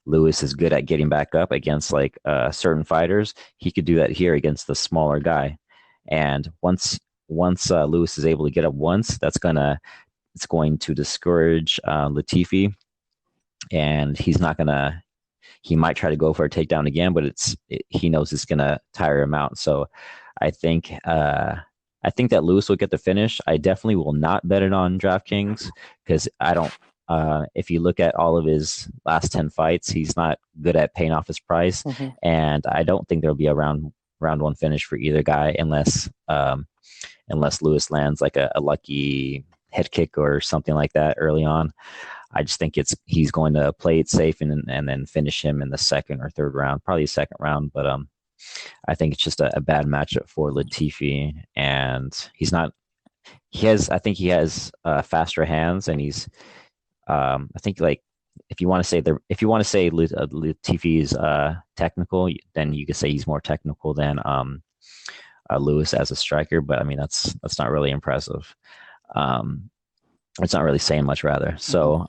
Lewis is good at getting back up against like certain fighters, he could do that here against the smaller guy. And once Lewis is able to get up once, it's going to discourage Latifi, and he might try to go for a takedown again, but he knows it's gonna tire him out. So I think I think that Lewis will get the finish. I definitely will not bet it on DraftKings because I don't. If you look at all of his last 10 fights, he's not good at paying off his price, Mm-hmm. and I don't think there'll be a round one finish for either guy unless Lewis lands like a lucky head kick or something like that early on. I just think he's going to play it safe and then finish him in the second or third round, probably second round. But I think it's just a bad matchup for Latifi, and he's not. I think he has faster hands, and he's. I think like if you want to say Latifi is technical, then you could say he's more technical than Lewis as a striker. But I mean that's not really impressive. Um, it's not really saying much, rather. Mm-hmm. So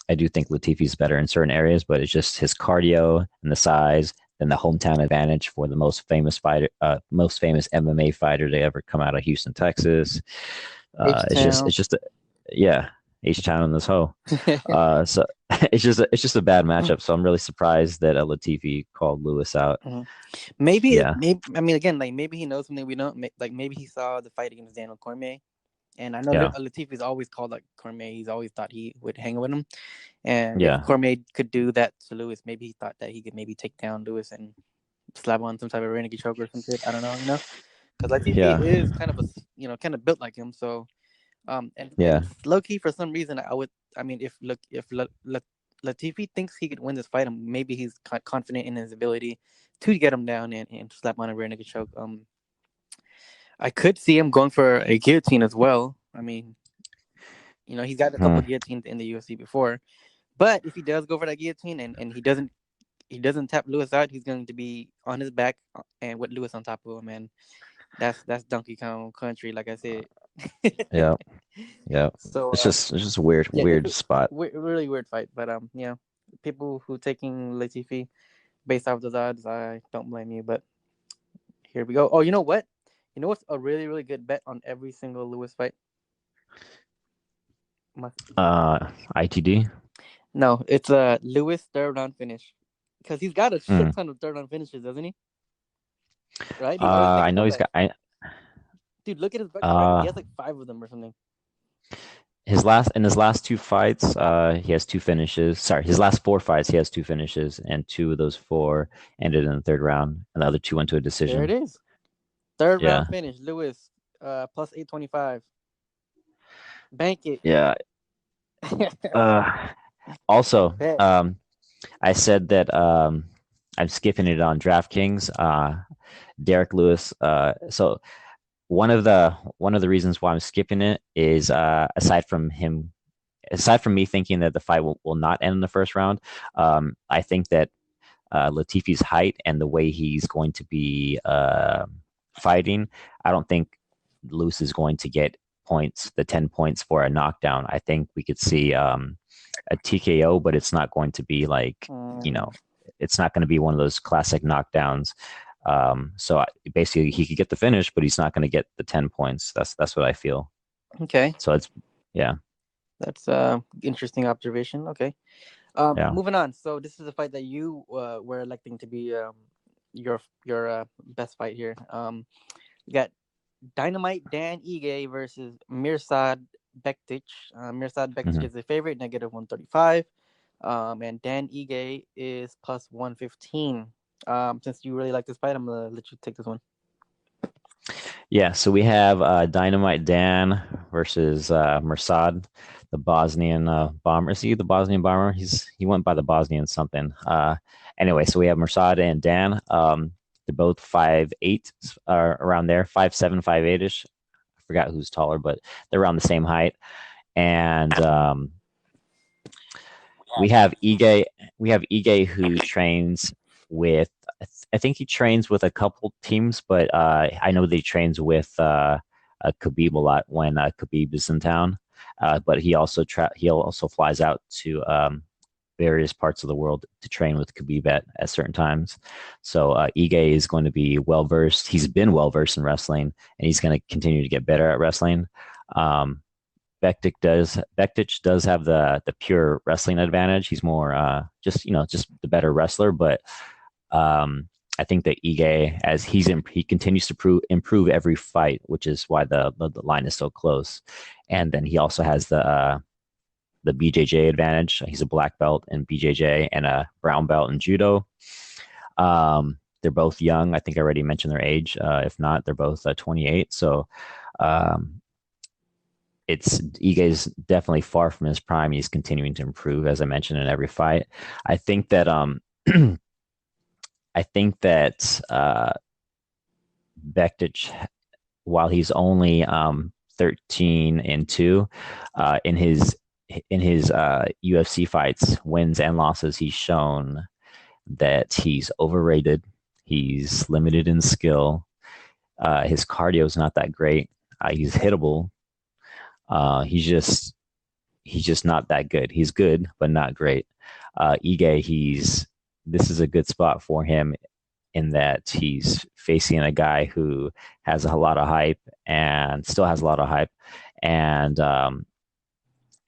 I do think Latifi's better in certain areas, but it's just his cardio and the size and the hometown advantage for the most famous MMA fighter to ever come out of Houston, Texas. H-Town. Yeah, H-Town in this hoe. So it's just a bad matchup. So I'm really surprised that Latifi called Lewis out. Mhm. Yeah, maybe I mean again, like maybe he knows something we don't. Like maybe he saw the fight against Daniel Cormier, and I know yeah, Latifi's always called like Cormier. He's always thought he would hang with him, and if yeah, Cormier could do that to Lewis, maybe he thought that he could maybe take down Lewis and slap on some type of renegade choke or some shit. I don't know, because Latifi yeah, is kind of kind of built like him. So and yeah. low key for some reason I would. I mean, if Latifi thinks he could win this fight, maybe he's confident in his ability to get him down and slap on a rear naked choke. I could see him going for a guillotine as well. I mean, he's got a couple Hmm. of guillotines in the UFC before, but if he does go for that guillotine and he doesn't tap Lewis out, he's going to be on his back and with Lewis on top of him, and that's Donkey Kong Country, like I said. Yeah, yeah. So It's just a weird, yeah, it's weird spot. really weird fight, but people who taking Latifi based off those odds, I don't blame you. But here we go. Oh, you know what? You know what's a really really good bet on every single Lewis fight? Must ITD. No, it's a Lewis third round finish because he's got a shit Hmm. ton of third round finishes, doesn't he? Right? Do you always make I it know know he's that? got. Dude, look at his record. He Uh, has like 5 of them or something. his last 2 fights, he has 2 finishes. Sorry, his last 4 fights, he has 2 finishes, and 2 of those 4 ended in the third round, and the other 2 went to a There it decision. is. Third round Yeah, finish. Lewis, plus 825. Bank it. yeah. Uh, also, Bet. I said that I'm skipping it on DraftKings. Derek Lewis. So one of the reasons why I'm skipping it is aside from me thinking that the fight will not end in the first round, I think that Latifi's height and the way he's going to be fighting, I don't think Lewis is going to get the 10 points for a knockdown. I think we could see a TKO, but it's not going to be like, Mm, it's not going to be one of those classic knockdowns. So basically, he could get the finish, but he's not going to get the 10 points. That's what I feel. okay. So yeah, That's interesting observation. Okay. yeah. Moving on. So this is a fight that you were electing to be your best fight here. You got Dynamite Dan Ige versus Mirsad Bektic. Mirsad Bektic Hmm. is a favorite, -135. And Dan Ige is plus 115. Since you really like this fight, I'm gonna let you take this one. Yeah, so we have Dynamite Dan versus Mersad, the Bosnian bomber. Is he the Bosnian bomber? He went by the Bosnian something. Anyway, so we have Mersad and Dan. They're both 5'8", around there, 5'7", 5'8" ish. I forgot who's taller, but they're around the same height. And we have Ige. We have Ige who trains with. I think he trains with a couple teams, but I know that he trains with Khabib a lot when Khabib is in town. But he also flies out to various parts of the world to train with Khabib at certain times. So Ige is going to be well versed. He's been well versed in wrestling, and he's going to continue to get better at wrestling. Um, Bektic does have the pure wrestling advantage. He's more just the better wrestler, but I think that Ige, as he continues to improve every fight, which is why the line is so close. And then he also has the BJJ advantage. He's a black belt in BJJ and a brown belt in judo. They're both young. I think I already mentioned their age. If not, they're both 28. So um, it's Ige is definitely far from his prime. He's continuing to improve, as I mentioned in every fight. I think that I think that Bektic, while he's only 13-2, in his UFC fights, wins and losses, he's shown that he's overrated. He's limited in skill. His cardio is not that great. He's hittable. He's just not that good. He's good, but not great. Ige, this is a good spot for him in that he's facing a guy who has a lot of hype and still has a lot of hype, and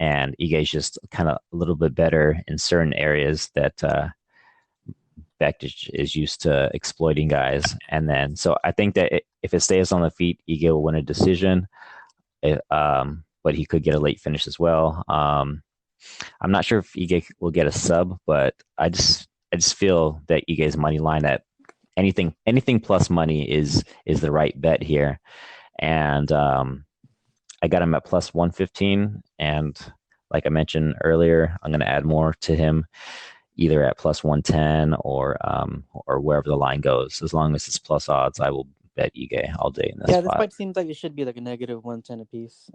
and Ige's just kind of a little bit better in certain areas that Bektic is used to exploiting guys. And then, so I think that if it stays on the feet, Ige will win a decision. But he could get a late finish as well. I'm not sure if Ige will get a sub, but I just feel that Ige's money line at anything plus money is the right bet here. And I got him at plus 115. And like I mentioned earlier, I'm going to add more to him either at plus 110 or wherever the line goes. As long as it's plus odds, I will bet Ige all day in this Yeah, this spot. fight seems like it should be like a negative 110 apiece.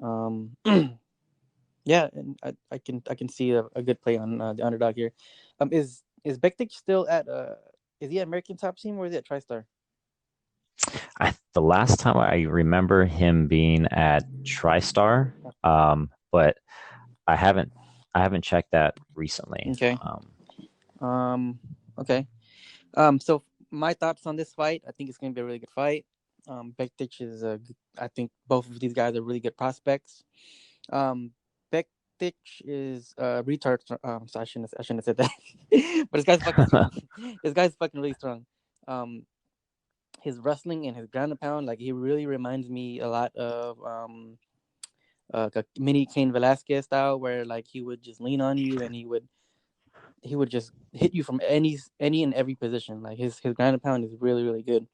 Yeah, and I can see a good play on the underdog here. Is Bektic still at is he at American Top Team or is he at TriStar? The last time I remember him being at TriStar, but I haven't I haven't checked that recently. Okay. Okay. So my thoughts on this fight, I think it's going to be a really good fight. Bektic is I think both of these guys are really good prospects. Bektic is retard. So I shouldn't have said that. But this guy's fucking strong. This guy's fucking really strong. His wrestling and his ground and pound, like he really reminds me a lot of a mini Cain Velasquez style, where like he would just lean on you and he would just hit you from any and every position. Like his ground and pound is really really good.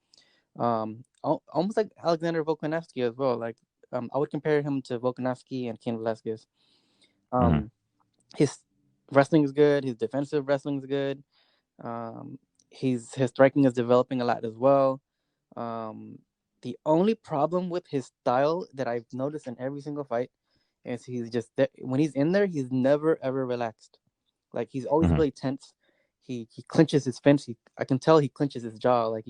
Almost like Alexander Volkanovski as well. Like I would compare him to Volkanovski and Cain Velasquez. Mm-hmm. His wrestling is good. His defensive wrestling is good. His striking is developing a lot as well. The only problem with his style that I've noticed in every single fight is he's just when he's in there, he's never ever relaxed. Like he's always Mm-hmm. really tense. He clenches his fence. I can tell he clenches his jaw. Like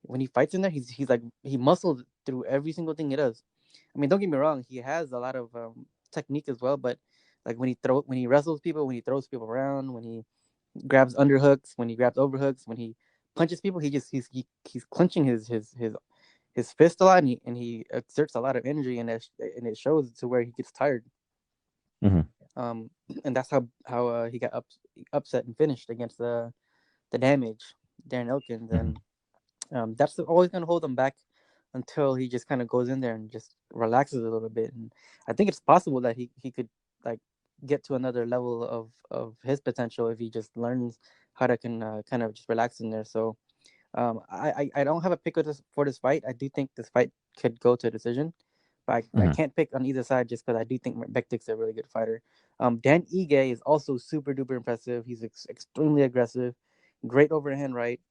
when he fights in there, he's like he muscles through every single thing he does. I mean, don't get me wrong, he has a lot of technique as well, but like when he wrestles people, when he throws people around, when he grabs underhooks, when he grabs overhooks, when he punches people, he's clenching his fist a lot, and he exerts a lot of energy, and it shows to where he gets tired. Mm-hmm. And that's how he got upset and finished against the damage Darren Elkins, Mm-hmm. and that's always gonna hold him back until he just kind of goes in there and just relaxes a little bit. And I think it's possible that he could like get to another level of his potential if he just learns how to kind of just relax in there. So I don't have a pick for this fight. I do think this fight could go to a decision, but I Mm-hmm. can't pick on either side just because I do think Bektik's a really good fighter. Dan Ige is also super duper impressive. He's extremely aggressive, great overhand right.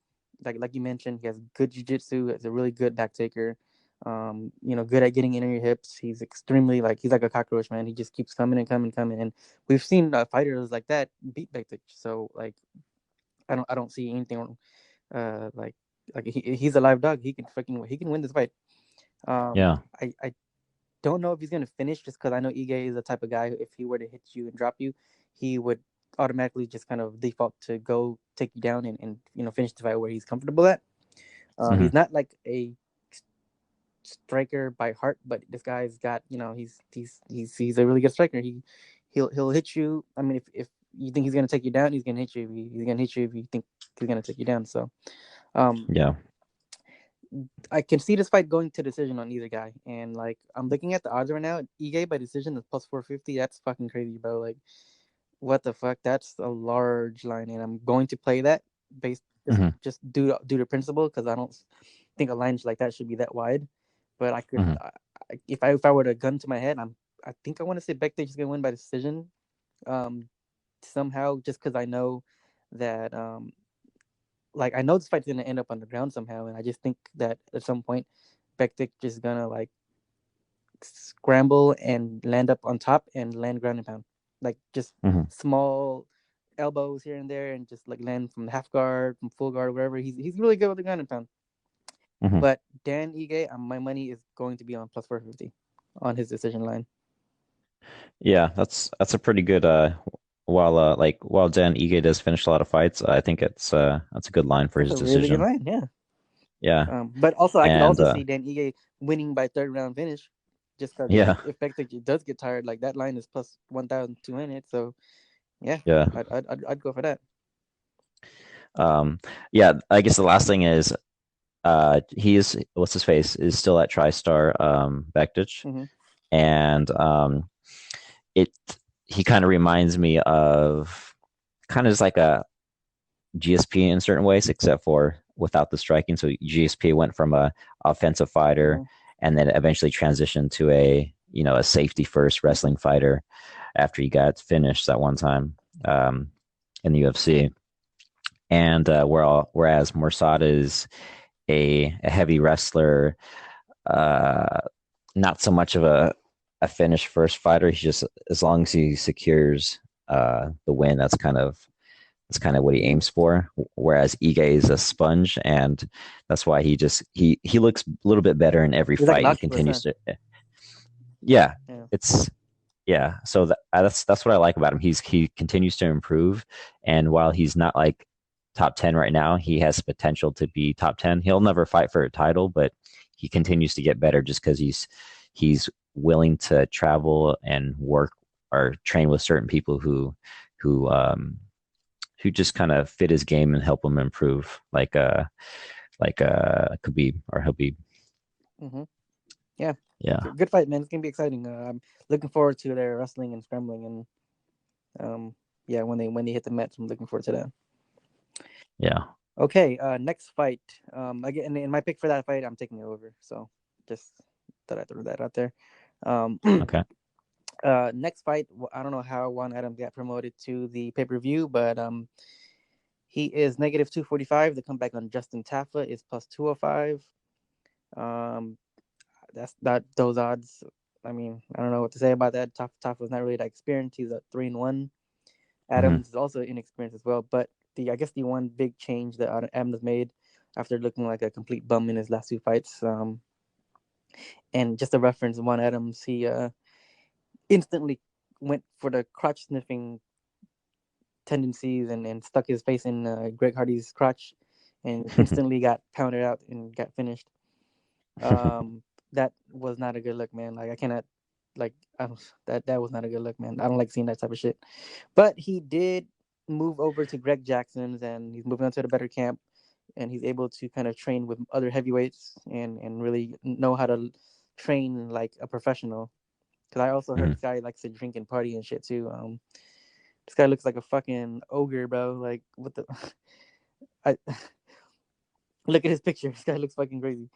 Like you mentioned, he has good jiu-jitsu. He's a really good back taker. Good at getting in on your hips. He's extremely he's like a cockroach, man. He just keeps coming and coming, coming, and we've seen fighters like that beat Bektik. So like, I don't see anything like he's a live dog. He can win this fight. Yeah. I don't know if he's gonna finish just because I know Ige is the type of guy who, if he were to hit you and drop you, he would automatically just kind of default to go take you down and finish the fight where he's comfortable at. Mm-hmm. He's not like a striker by heart, but this guy's got he's a really good striker. He'll hit you. I mean, if you think he's gonna take you down, he's gonna hit you. He's gonna hit you if you think he's gonna take you down. So um, Yeah. I can see this fight going to decision on either guy. And like I'm looking at the odds right now, Ige by decision is plus 450. That's fucking crazy, bro. Like what the fuck? That's a large line, and I'm going to play that based Mm-hmm. just due to principle because I don't think a line like that should be that wide. But I could, Mm-hmm. if I were to gun to my head, I think I want to say Bektic is gonna win by decision, um, somehow just because I know that like I know this fight's gonna end up on the ground somehow, and I just think that at some point, Bektic just gonna like scramble and land up on top and land ground and pound, like just Mm-hmm. small elbows here and there, and just like land from half guard, from full guard, wherever. He's really good with the ground and pound. Mm-hmm. But Dan Ige, my money is going to be on plus 450 on his decision line. Yeah, that's a pretty good while Dan Ige does finish a lot of fights, I think that's a good line for That's his a really good decision. line, yeah. Yeah. But also, I could And also see Dan Ige winning by third round finish. just because Yeah. if Bektic does get tired, like that line is plus 1,200. So yeah, Yeah. I'd go for that. Yeah, I guess the last thing is he is what's his face is still at TriStar Bektic, Mm-hmm. and it he kind of reminds me of kind of just like a GSP in certain ways, except for without the striking. So GSP went from a offensive fighter Mm-hmm. and then eventually transitioned to a safety first wrestling fighter after he got finished that one time in the UFC. And whereas Morsad is a heavy wrestler, uh, not so much of a finish first fighter. He's just as long as he secures the win, that's kind of what he aims for. Whereas Ige is a sponge, and that's why he looks a little bit better in every He's like an fight. He octopus, huh? continues to, yeah, Yeah. it's yeah. So that's what I like about him. He continues to improve, and while he's not like top 10 right now, he has potential to be top 10. He'll never fight for a title, but he continues to get better just because he's willing to travel and work or train with certain people who um who just kind of fit his game and help him improve, like Khabib or Habib. Mm-hmm. Yeah. Yeah, Good fight, man. It's gonna be exciting. I'm looking forward to their wrestling and scrambling, and yeah, when they hit the match, I'm looking forward to that. yeah. Okay, next fight. Again, in my pick for that fight, I'm taking it over. So just thought I threw that out there. Um, Okay. next fight. I don't know how Juan Adams got promoted to the pay per view, but he is negative 245. The comeback on Justin Tafa is plus 205. Um, that's that those odds. I mean, I don't know what to say about that. Tafa's not really that experienced. He's a 3-1. Hmm. Adams is also inexperienced as well. But I guess the one big change that Adams made after looking like a complete bum in his last two fights, and just a reference, Juan Adams, he instantly went for the crotch sniffing tendencies and stuck his face in Greg Hardy's crotch, and instantly got pounded out and got finished. Um, that was not a good look, man. Like I cannot, like that was not a good look, man. I don't like seeing that type of shit. But he did move over to Greg Jackson's, and he's moving on to the better camp, and he's able to kind of train with other heavyweights and really know how to train like a professional. Because I also heard Hmm. this guy likes to drink and party and shit too. This guy looks like a fucking ogre, bro. Like what the? I look at his picture. This guy looks fucking crazy.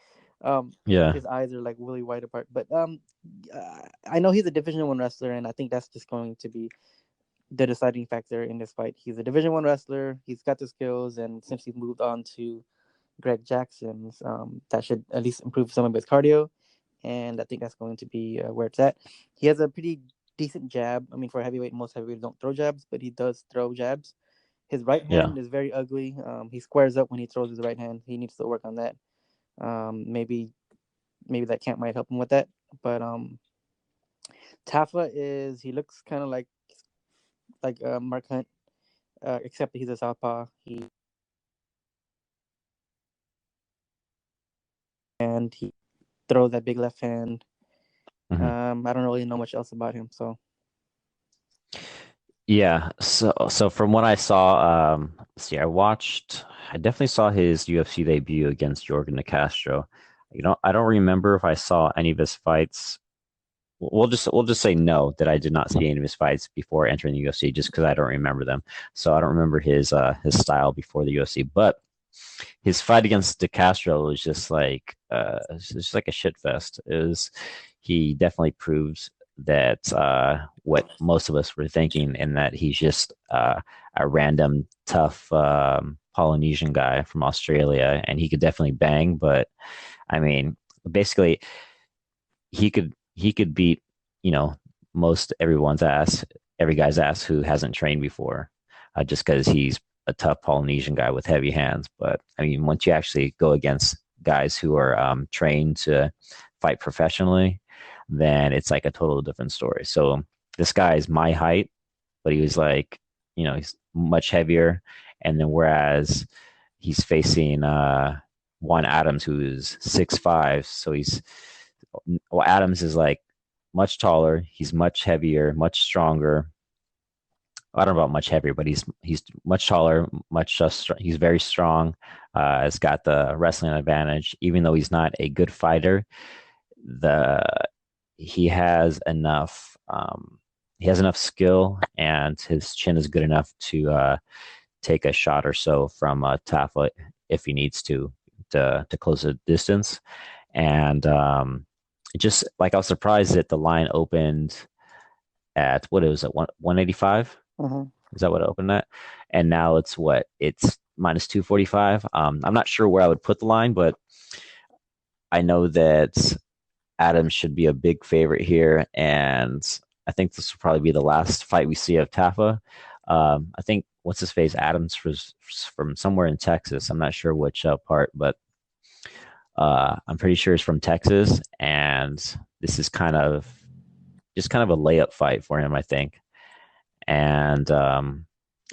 Yeah. His eyes are like really wide apart. But I know he's a Division One wrestler, and I think that's just going to be the deciding factor in this fight. He's a Division One wrestler. He's got the skills, and since he's moved on to Greg Jackson's, that should at least improve some of his cardio, and I think that's going to be where it's at. He has a pretty decent jab. I mean, for a heavyweight, most heavyweights don't throw jabs, but he does throw jabs. His right Yeah. hand is very ugly. He squares up when he throws his right hand. He needs to work on that. Maybe that camp might help him with that. But Tafa is he looks kind of like Mark Hunt, except that he's a southpaw. He throws that big left hand. Hmm. I don't really know much else about him. So Yeah. So from what I saw, see, I definitely saw his UFC debut against Jorgen De Castro. I don't remember if I saw any of his fights. We'll just say no, that I did not see any of his fights before entering the UFC, just because I don't remember them. So I don't remember his style before the UFC. But his fight against De Castro was just like a shit fest. He definitely proves that what most of us were thinking, and that he's just a random tough Polynesian guy from Australia, and he could definitely bang. But I mean, basically, he could beat you know most everyone's ass, every guy's ass who hasn't trained before, just because he's a tough Polynesian guy with heavy hands. But I mean, once you actually go against guys who are trained to fight professionally, then it's like a total different story. So this guy is my height, but he was like, he's much heavier. And then whereas he's facing Juan Adams, who is 6'5", so Adams is like much taller. He's much heavier, much stronger. I don't know about much heavier, but he's much taller, he's very strong. Has got the wrestling advantage, even though he's not a good fighter. The he has enough he has enough skill, and his chin is good enough to take a shot or so from Tafa if he needs to close the distance. And just like I was surprised that the line opened at what it was at 185. Mm-hmm. Is that what it opened at? And now it's minus 245. I'm not sure where I would put the line, but I know that Adams should be a big favorite here, and I think this will probably be the last fight we see of Tafa. I think what's his face Adams was from somewhere in Texas. I'm not sure which part, but I'm pretty sure it's from Texas, and this is kind of a layup fight for him, I think. And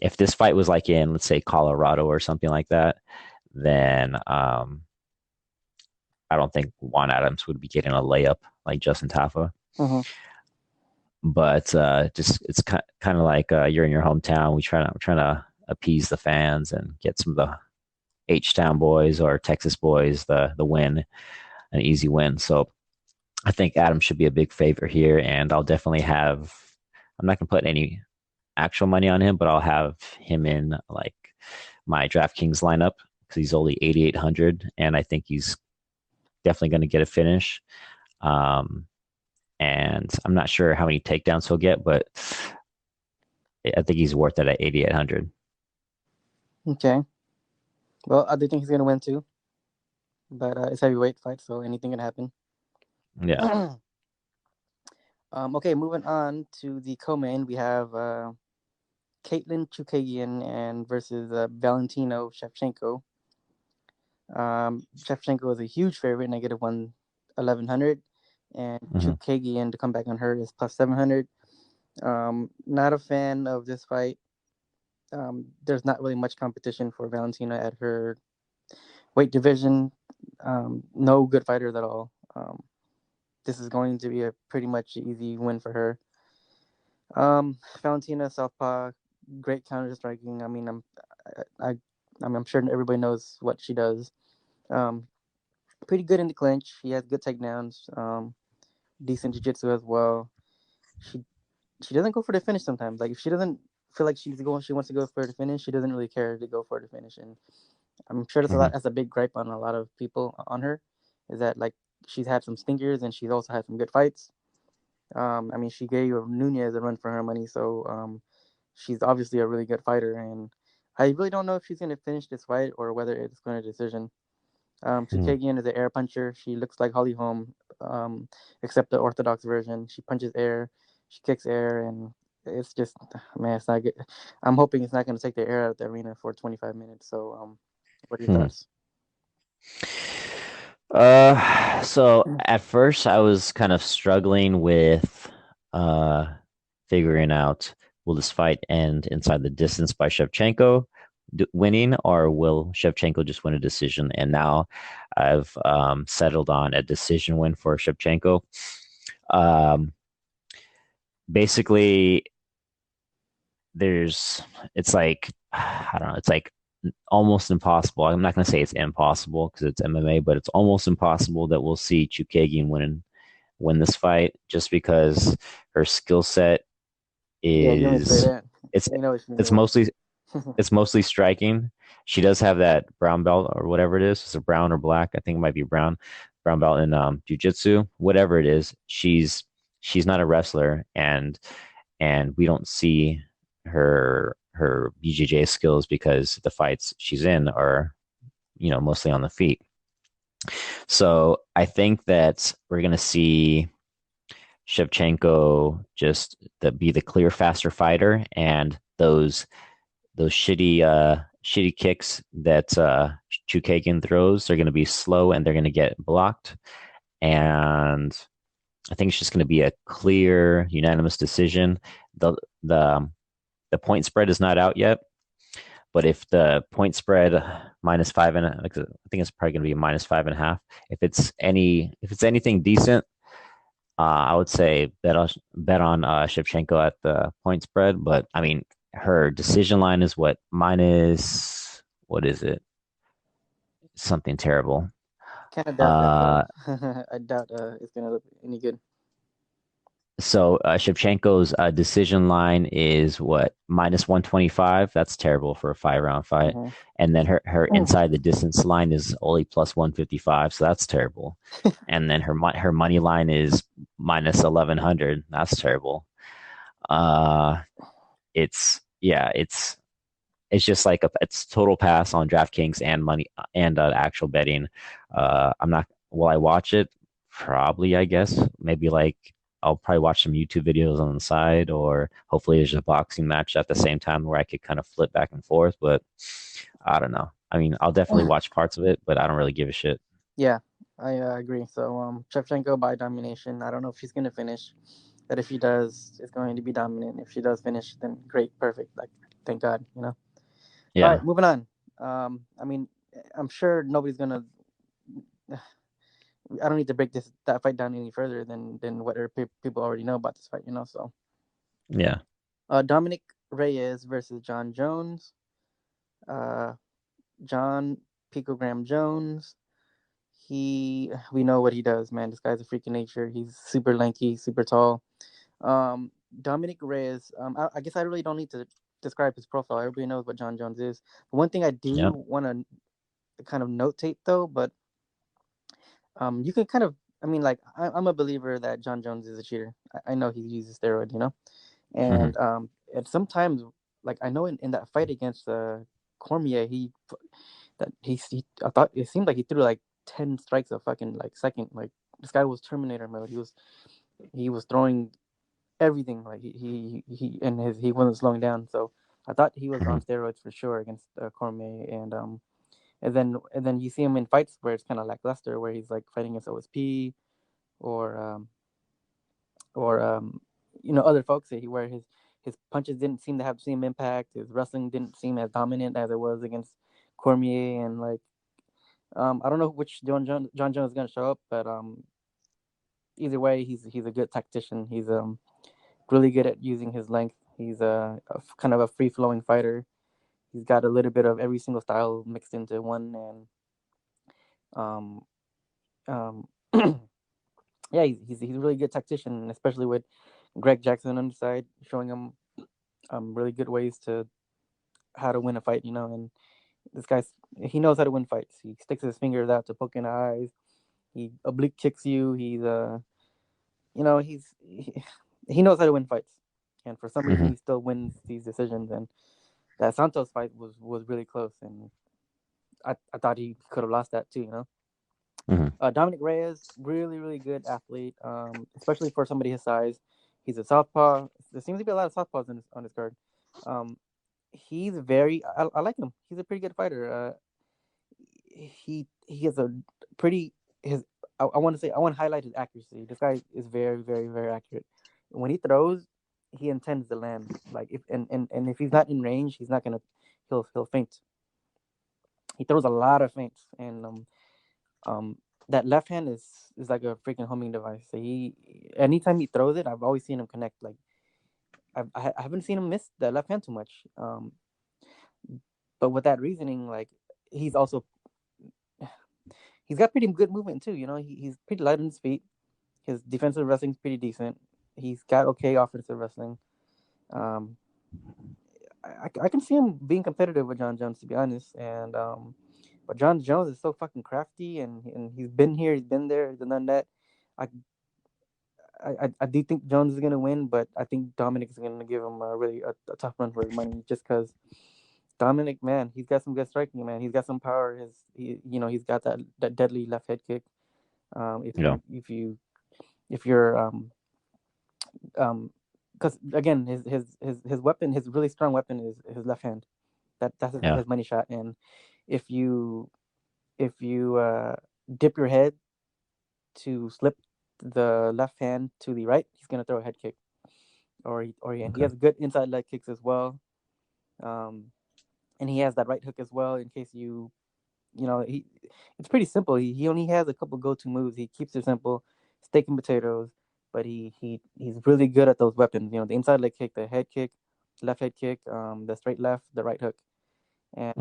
if this fight was like in, let's say, Colorado or something like that, then I don't think Juan Adams would be getting a layup like Justin Tafa. Mm-hmm. But just it's kind of like you're in your hometown. We're trying to appease the fans and get some of the H-Town boys or Texas boys the win, an easy win. So I think Adams should be a big favorite here, and I'll definitely have. I'm not gonna put any actual money on him, but I'll have him in like my DraftKings lineup because he's only 8,800, and I think he's definitely going to get a finish. And I'm not sure how many takedowns he'll get, but I think he's worth it at 8,800. Okay. Well, I do think he's going to win too, but it's heavyweight fight, so anything can happen. Yeah. Okay, moving on to the co-main, we have Caitlin Chookagian and versus Valentino Shevchenko. Shevchenko is a huge favorite, negative 1,100, and Chookagian to come back on her is plus 700. Not a fan of this fight. There's not really much competition for Valentina at her weight division. No good fighters at all. This is going to be a pretty much easy win for her. Valentina southpaw, great counter striking. I mean, I'm sure everybody knows what she does. Pretty good in the clinch. She has good takedowns. Decent jiu-jitsu as well. She doesn't go for the finish sometimes. Like if she doesn't feel like she wants to go for the finish, she doesn't really care to go for the finish. And I'm sure that's a big gripe on a lot of people on her, is that like she's had some stinkers and she's also had some good fights. I mean, she gave Nunez a run for her money, so she's obviously a really good fighter. And I really don't know if she's going to finish this fight or whether it's going to decision. Chookagian is an air puncher. She looks like Holly Holm, except the orthodox version. She punches air, she kicks air, and it's just, man, it's not good. I'm hoping it's not going to take the air out of the arena for 25 minutes. So, what are your thoughts? So at first I was kind of struggling with figuring out, will this fight end inside the distance by Shevchenko winning, or will Shevchenko just win a decision? And now I've settled on a decision win for Shevchenko. Basically, it's like, I don't know, it's like almost impossible. I'm not going to say it's impossible because it's MMA, but it's almost impossible that we'll see Chookagian win this fight, just because her skill set is it's mostly striking. She does have that brown belt or whatever it is. It's a brown or black. I think it might be brown belt in jiu-jitsu, whatever it is. She's not a wrestler, and we don't see her BJJ skills because the fights she's in are, mostly on the feet. So I think that we're going to see Shevchenko just be the clear faster fighter, and those shitty kicks that Chookagian throws are going to be slow and they're going to get blocked. And I think it's just going to be a clear, unanimous decision. The point spread is not out yet, but if the point spread -5, and I think it's probably going to be -5.5. If it's anything decent, I would say bet on Shevchenko at the point spread, but I mean her decision line is what minus what is it? Something terrible. Kind of doubt that though. Uh, I doubt it's gonna look any good. so Shevchenko's decision line is what minus 125. That's terrible for a 5 round fight. Mm-hmm. And then her inside the distance line is only plus 155, so that's terrible. And then her money line is minus 1100. That's terrible. Uh, it's just like it's total pass on DraftKings and money and actual betting. I'm not. Will I watch it? Probably, I guess. Maybe like I'll probably watch some YouTube videos on the side, or hopefully there's a boxing match at the same time where I could kind of flip back and forth. But I don't know. I mean, I'll definitely watch parts of it, but I don't really give a shit. Yeah, I agree. So Shevchenko by domination. I don't know if she's gonna finish. But if she does, it's going to be dominant. If she does finish, then great, perfect. Like, thank God, you know. All right, Yeah. moving on. I mean, I'm sure nobody's gonna. I don't need to break that fight down any further than what people already know about this fight, you know. So, Yeah. Dominic Reyes versus John Jones. Uh, John Picogram Jones. We know what he does, man. This guy's a freak of nature. He's super lanky, super tall. Um, Dominic Reyes. I guess I really don't need to describe his profile. Everybody knows what John Jones is. But one thing I do Yeah. want to kind of notate though, but you can kind of. I mean, like I'm a believer that John Jones is a cheater. I know he uses steroid, you know, Hmm. and sometimes like I know in that fight against Cormier, he I thought it seemed like he threw like 10 strikes a fucking like second. Like this guy was Terminator mode. He was throwing everything. Like he wasn't slowing down. So I thought he was Hmm. on steroids for sure against Cormier. And then you see him in fights where it's kind of lackluster, where he's like fighting against OSP or other folks where his punches didn't seem to have the same impact. His wrestling didn't seem as dominant as it was against Cormier. And like I don't know which John Jones is gonna show up, but either way, he's a good tactician. He's really good at using his length. He's kind of a free flowing fighter. He's got a little bit of every single style mixed into one, and um um yeah, he's a really good tactician, especially with Greg Jackson on the side, showing him really good ways to how to win a fight. And this guy's he knows how to win fights. He sticks his fingers out to poke in the eyes. He oblique kicks you. He knows how to win fights, and for some reason Hmm. he still wins these decisions. And that Santos fight was really close, and I thought he could have lost that too. Hmm. Dominic Reyes, really really good athlete, especially for somebody his size. He's a southpaw. There seems to be a lot of southpaws on his card. Um, he's very. I like him. He's a pretty good fighter. He has a pretty his. I want to say I want to highlight his accuracy. This guy is very very very accurate. When he throws, he intends to land. Like if if he's not in range, he's not gonna. He'll feint. He throws a lot of feints, and um that left hand is like a freaking homing device. So anytime he throws it, I've always seen him connect. Like I haven't seen him miss the left hand too much. But with that reasoning, like he's also he's got pretty good movement too. He's pretty light on his feet. His defensive wrestling's pretty decent. He's got okay offensive wrestling. Um, I can see him being competitive with John Jones, to be honest. But John Jones is so fucking crafty, and he's been here, he's been there, he's done that. I I do think Jones is gonna win, but I think Dominic is gonna give him a tough run for his money, just because Dominic, man, he's got some good striking, man. He's got some power. He's got that deadly left head kick. If Yeah. you if you if you're because again, his weapon, his really strong weapon is his left hand. That's Yeah. his money shot. And if you if you dip your head to slip the left hand to the right, he's gonna throw a head kick. And he Okay. has good inside leg kicks as well. Um, and he has that right hook as well. In case he it's pretty simple. He only has a couple go to moves. He keeps it simple, steak and potatoes. but he's really good at those weapons. The inside leg kick, the head kick, left head kick, the straight left, the right hook, and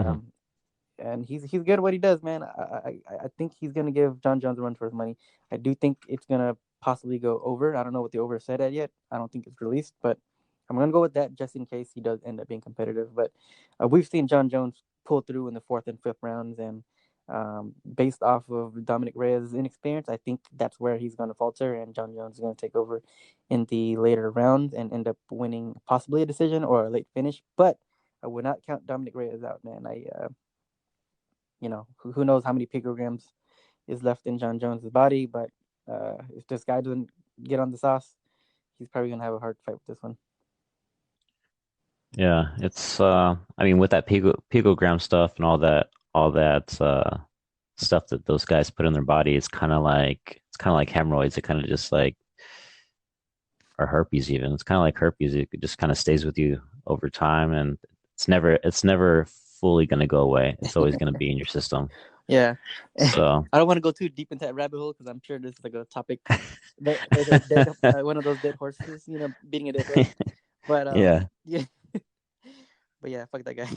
Mm-hmm. he's good at what he does, man. I think he's gonna give John Jones a run for his money. I do think it's gonna possibly go over. I don't know what the over is set at yet. I don't think it's released, but I'm gonna go with that just in case he does end up being competitive. But we've seen John Jones pull through in the fourth and fifth rounds, and based off of Dominic Reyes' inexperience, I think that's where he's gonna falter, and John Jones is gonna take over in the later rounds and end up winning possibly a decision or a late finish. But I would not count Dominic Reyes out, man. Who knows how many picograms is left in John Jones's body, but if this guy doesn't get on the sauce, he's probably gonna have a hard fight with this one. Yeah, it's I mean with that picogram stuff and all that stuff that those guys put in their body, it's kind of like hemorrhoids. It kind of just like or herpes even. It's kind of like herpes. It just kind of stays with you over time, and it's never fully going to go away. It's always going to be in your system. Yeah, So I don't want to go too deep into that rabbit hole because I'm sure this is like a topic, one of those dead horses, beating a dead horse. But yeah, yeah, but yeah, fuck that guy.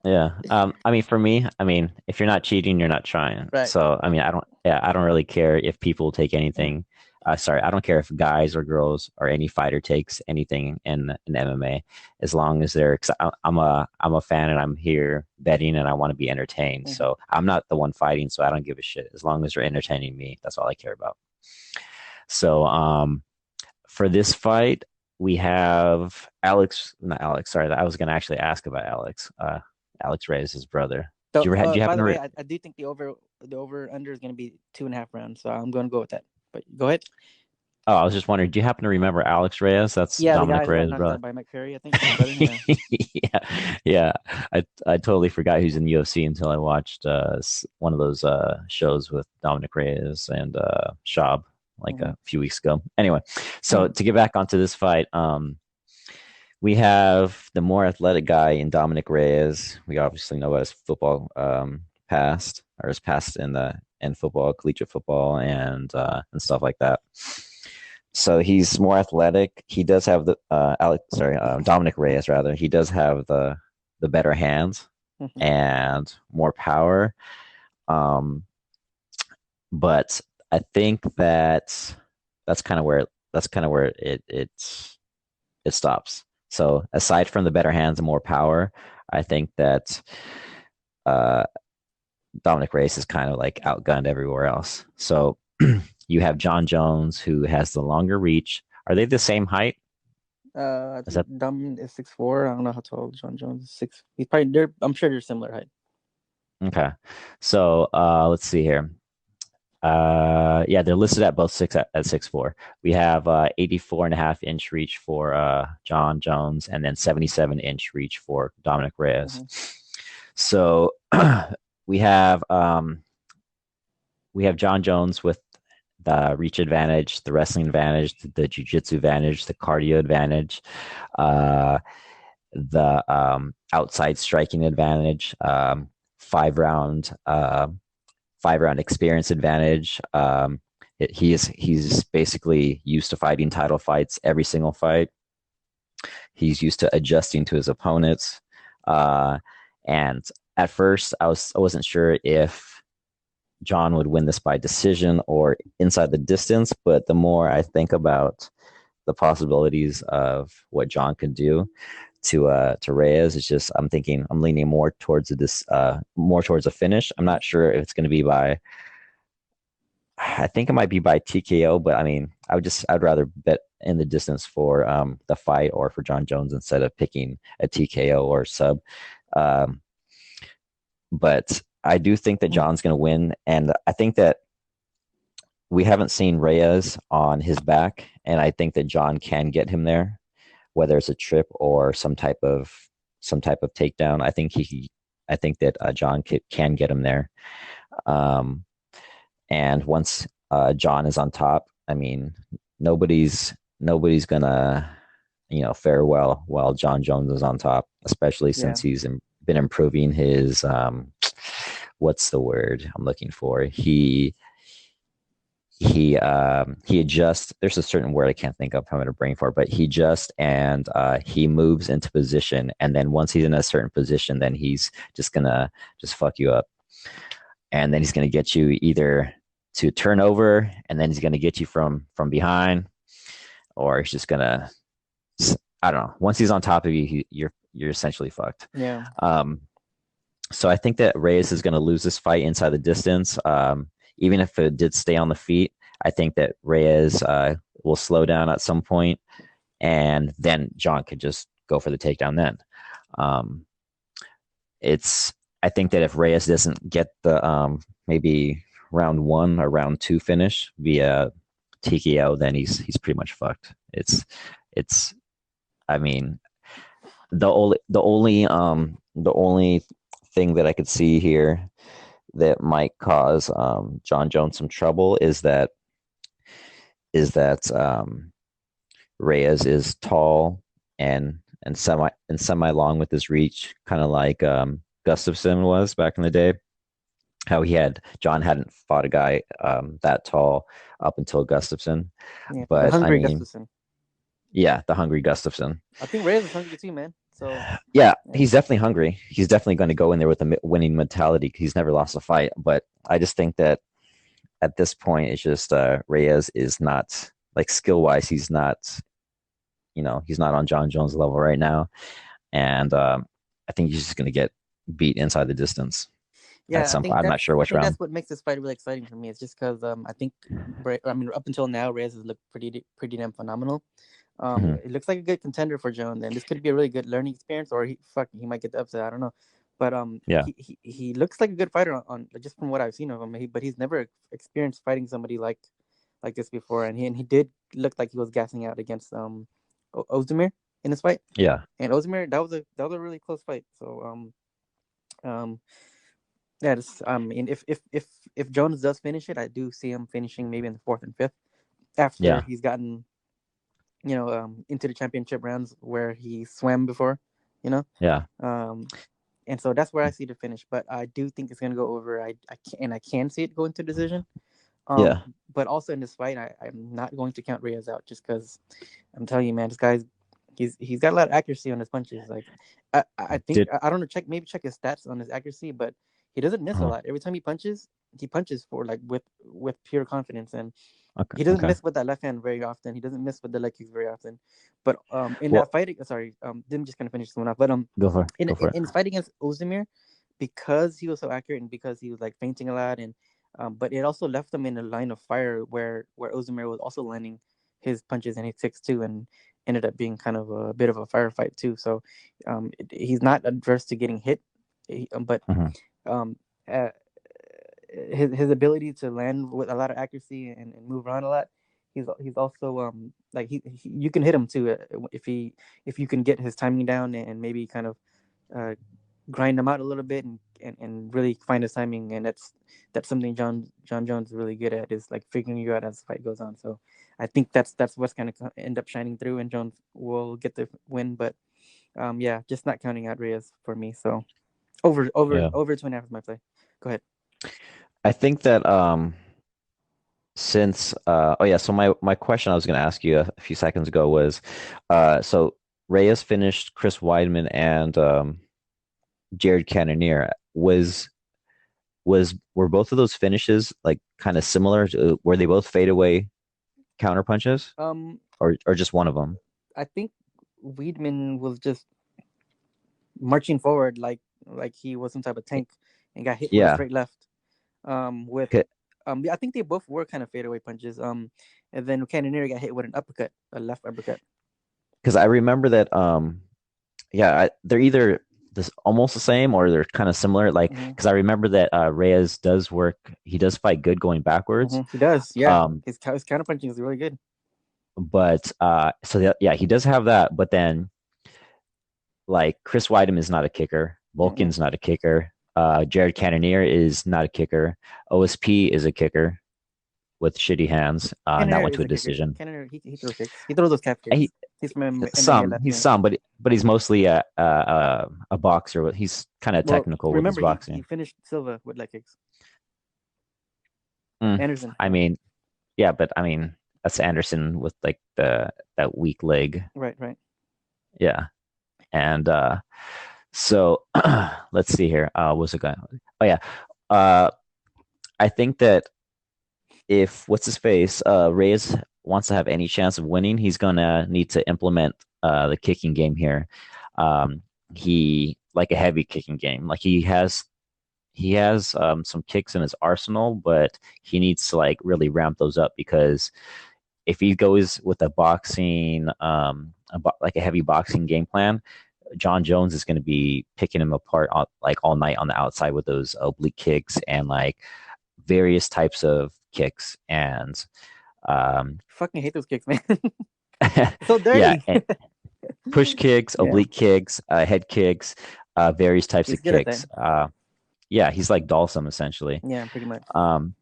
yeah. I mean, for me, I mean, if you're not cheating, you're not trying. Right. So, I mean, I don't really care if people take anything. Sorry, I don't care if guys or girls or any fighter takes anything in MMA, as long as they're. I'm a fan and I'm here betting and I want to be entertained. Mhm. So I'm not the one fighting, so I don't give a shit. As long as you're entertaining me, that's all I care about. So, for this fight, we have not Alex. Sorry, I was going to actually ask about Alex. Alex Reyes, his brother. So, Do you by happen the to? way, I do think the over under is going to be 2.5 rounds, so I'm going to go with that. But go ahead. Oh, I was just wondering. Do you happen to remember Alex Reyes? That's Yeah, the guy Dominic who got Reyes' knocked brother. out by Mike Perry, I think. His brother. Yeah. Yeah, yeah. I totally forgot he's in the UFC until I watched one of those shows with Dominic Reyes and Shab like a few weeks ago. Anyway, so to get back onto this fight, we have the more athletic guy in Dominic Reyes. We obviously know about his football past or his past in football, collegiate football, and stuff like that. So he's more athletic. He does have Dominic Reyes rather. He does have the better hands and more power. But I think that's kind of where it stops. So aside from the better hands and more power, I think that Dominic Reyes is kind of like outgunned everywhere else. So you have John Jones who has the longer reach. Are they the same height? I Is think that Dom is 6'4". I don't know how tall John Jones is. Six. He's probably. I'm sure they're similar height. okay? So let's see here. Yeah, they're listed at both at 6'4". We have 84.5-inch reach for John Jones and then 77-inch reach for Dominic Reyes. So we have John Jones with the reach advantage, the wrestling advantage, the jiu-jitsu advantage, the cardio advantage, the outside striking advantage, 5-round experience advantage. He's basically used to fighting title fights every single fight. He's used to adjusting to his opponents. And at first, I wasn't sure if John would win this by decision or inside the distance, but the more I think about the possibilities of what John could do to Reyes, it's just I'm leaning more towards a finish. I'm not sure if it's going to be by. I think it might be by TKO, but I mean, I'd rather bet in the distance for the fight or for John Jones instead of picking a TKO or sub. But I do think that John's going to win, and I think that we haven't seen Reyes on his back, and I think that John can get him there, whether it's a trip or some type of takedown. I think that John can get him there. And once John is on top, I mean, nobody's gonna fare well while John Jones is on top, especially since he's been improving his what's the word I'm looking for? he adjusts. There's a certain word I can't think of. I'm having a brain for it, but he adjusts and he moves into position. And then once he's in a certain position, then he's just gonna just fuck you up. And then he's gonna get you either to turn over, and then he's gonna get you from behind, or he's just gonna, I don't know. Once he's on top of you, you're essentially fucked. Yeah. So I think that Reyes is going to lose this fight inside the distance. Even if it did stay on the feet, I think that Reyes will slow down at some point, and then John could just go for the takedown then. I think that if Reyes doesn't get the maybe round 1 or round 2 finish via TKO, then he's pretty much fucked. It's I mean, the only thing that I could see here that might cause John Jones some trouble is that Reyes is tall and semi long with his reach, kind of like Gustafsson was back in the day. How John hadn't fought a guy that tall up until Gustafsson, Yeah. The but I hungry mean, Gustafsson. yeah, the hungry Gustafsson. I think Reyes is hungry too, man. So Yeah, he's definitely hungry. He's definitely going to go in there with a winning mentality. He's never lost a fight. But I just think that at this point, it's just Reyes is not, like, skill wise, he's not, he's not on John Jones' level right now. And I think he's just going to get beat inside the distance at yeah, some point. I'm not sure which round. that's what makes this fight really exciting for me. It's just because I think up until now Reyes has looked pretty damn phenomenal. It looks like a good contender for Jones, and this could be a really good learning experience, or he might get the upset. I don't know, but Yeah. he looks like a good fighter on just from what I've seen of him. But he's never experienced fighting somebody like this before, and he did look like he was gassing out against Ozdemir in this fight. Yeah. And Ozdemir, that was a really close fight. So yeah, and if Jones does finish it, I do see him finishing maybe in the 4th and 5th after he's gotten into the championship rounds where he swam before, Yeah. and so that's where I see the finish. But I do think it's gonna go over. I can see it going to decision. Yeah. But also in this fight, I'm not going to count Reyes out just because I'm telling you, man, this guy's he's got a lot of accuracy on his punches. Like I think I don't know, check his stats on his accuracy, but he doesn't miss a lot. Every time he punches for like with pure confidence, and he doesn't miss with that left hand very often. He doesn't miss with the leg kicks very often. But in that fight, sorry, didn't just kind of finish this one off. But go for it. In his fight against Ozdemir, because he was so accurate and because he was like feinting a lot, and but it also left him in a line of fire where Ozdemir was also landing his punches and his kicks too, and ended up being kind of a bit of a firefight too. So he's not adverse to getting hit, but his ability to land with a lot of accuracy and move around a lot. He's also like you can hit him too if you can get his timing down and maybe kind of grind him out a little bit and really find his timing, and that's something John Jones is really good at, is like figuring you out as the fight goes on. So I think that's what's going to end up shining through, and Jones will get the win. But yeah, just not counting out Reyes for me. So over 2.5 is my play. Go ahead. I think that since so my question I was going to ask you a few seconds ago was so Reyes finished Chris Weidman and Jared Cannonier. Were both of those finishes like kind of similar? Were they both fadeaway counter punches? Or just one of them? I think Weidman was just marching forward like he was some type of tank and got hit with a straight left. I think they both were kind of fadeaway punches. And then Cannonier got hit with a left uppercut. Because I remember that they're either almost the same or they're kind of similar. Like, because I remember that Reyes does work. He does fight good going backwards. He does. Yeah. His counter punching is really good. But he does have that. But then, like, Chris Weidman is not a kicker. Volkin's not a kicker. Jared Cannonier is not a kicker. OSP is a kicker with shitty hands. And that went to a decision. Cannonier, he throws kicks. He throws those calf kicks. He's from some, but he's mostly a boxer. He's kind of technical with his boxing. He finished Silva with leg kicks. Anderson. I mean, Yeah, but I mean, that's Anderson with like the that weak leg. Right, right. Yeah. And so let's see here. What's it going? Oh yeah. Uh I think that if what's his face, Reyes wants to have any chance of winning, he's gonna need to implement the kicking game here. He like a heavy kicking game. Like he has some kicks in his arsenal, but he needs to like really ramp those up because if he goes with a boxing like a heavy boxing game plan, John Jones is going to be picking him apart like all night on the outside with those oblique kicks and like various types of kicks and Fucking hate those kicks, man. So yeah, dirty. and push kicks, Yeah, oblique kicks, head kicks, various types he's of good at that. kicks. Yeah, he's like Dalsum essentially. Yeah, pretty much. Um,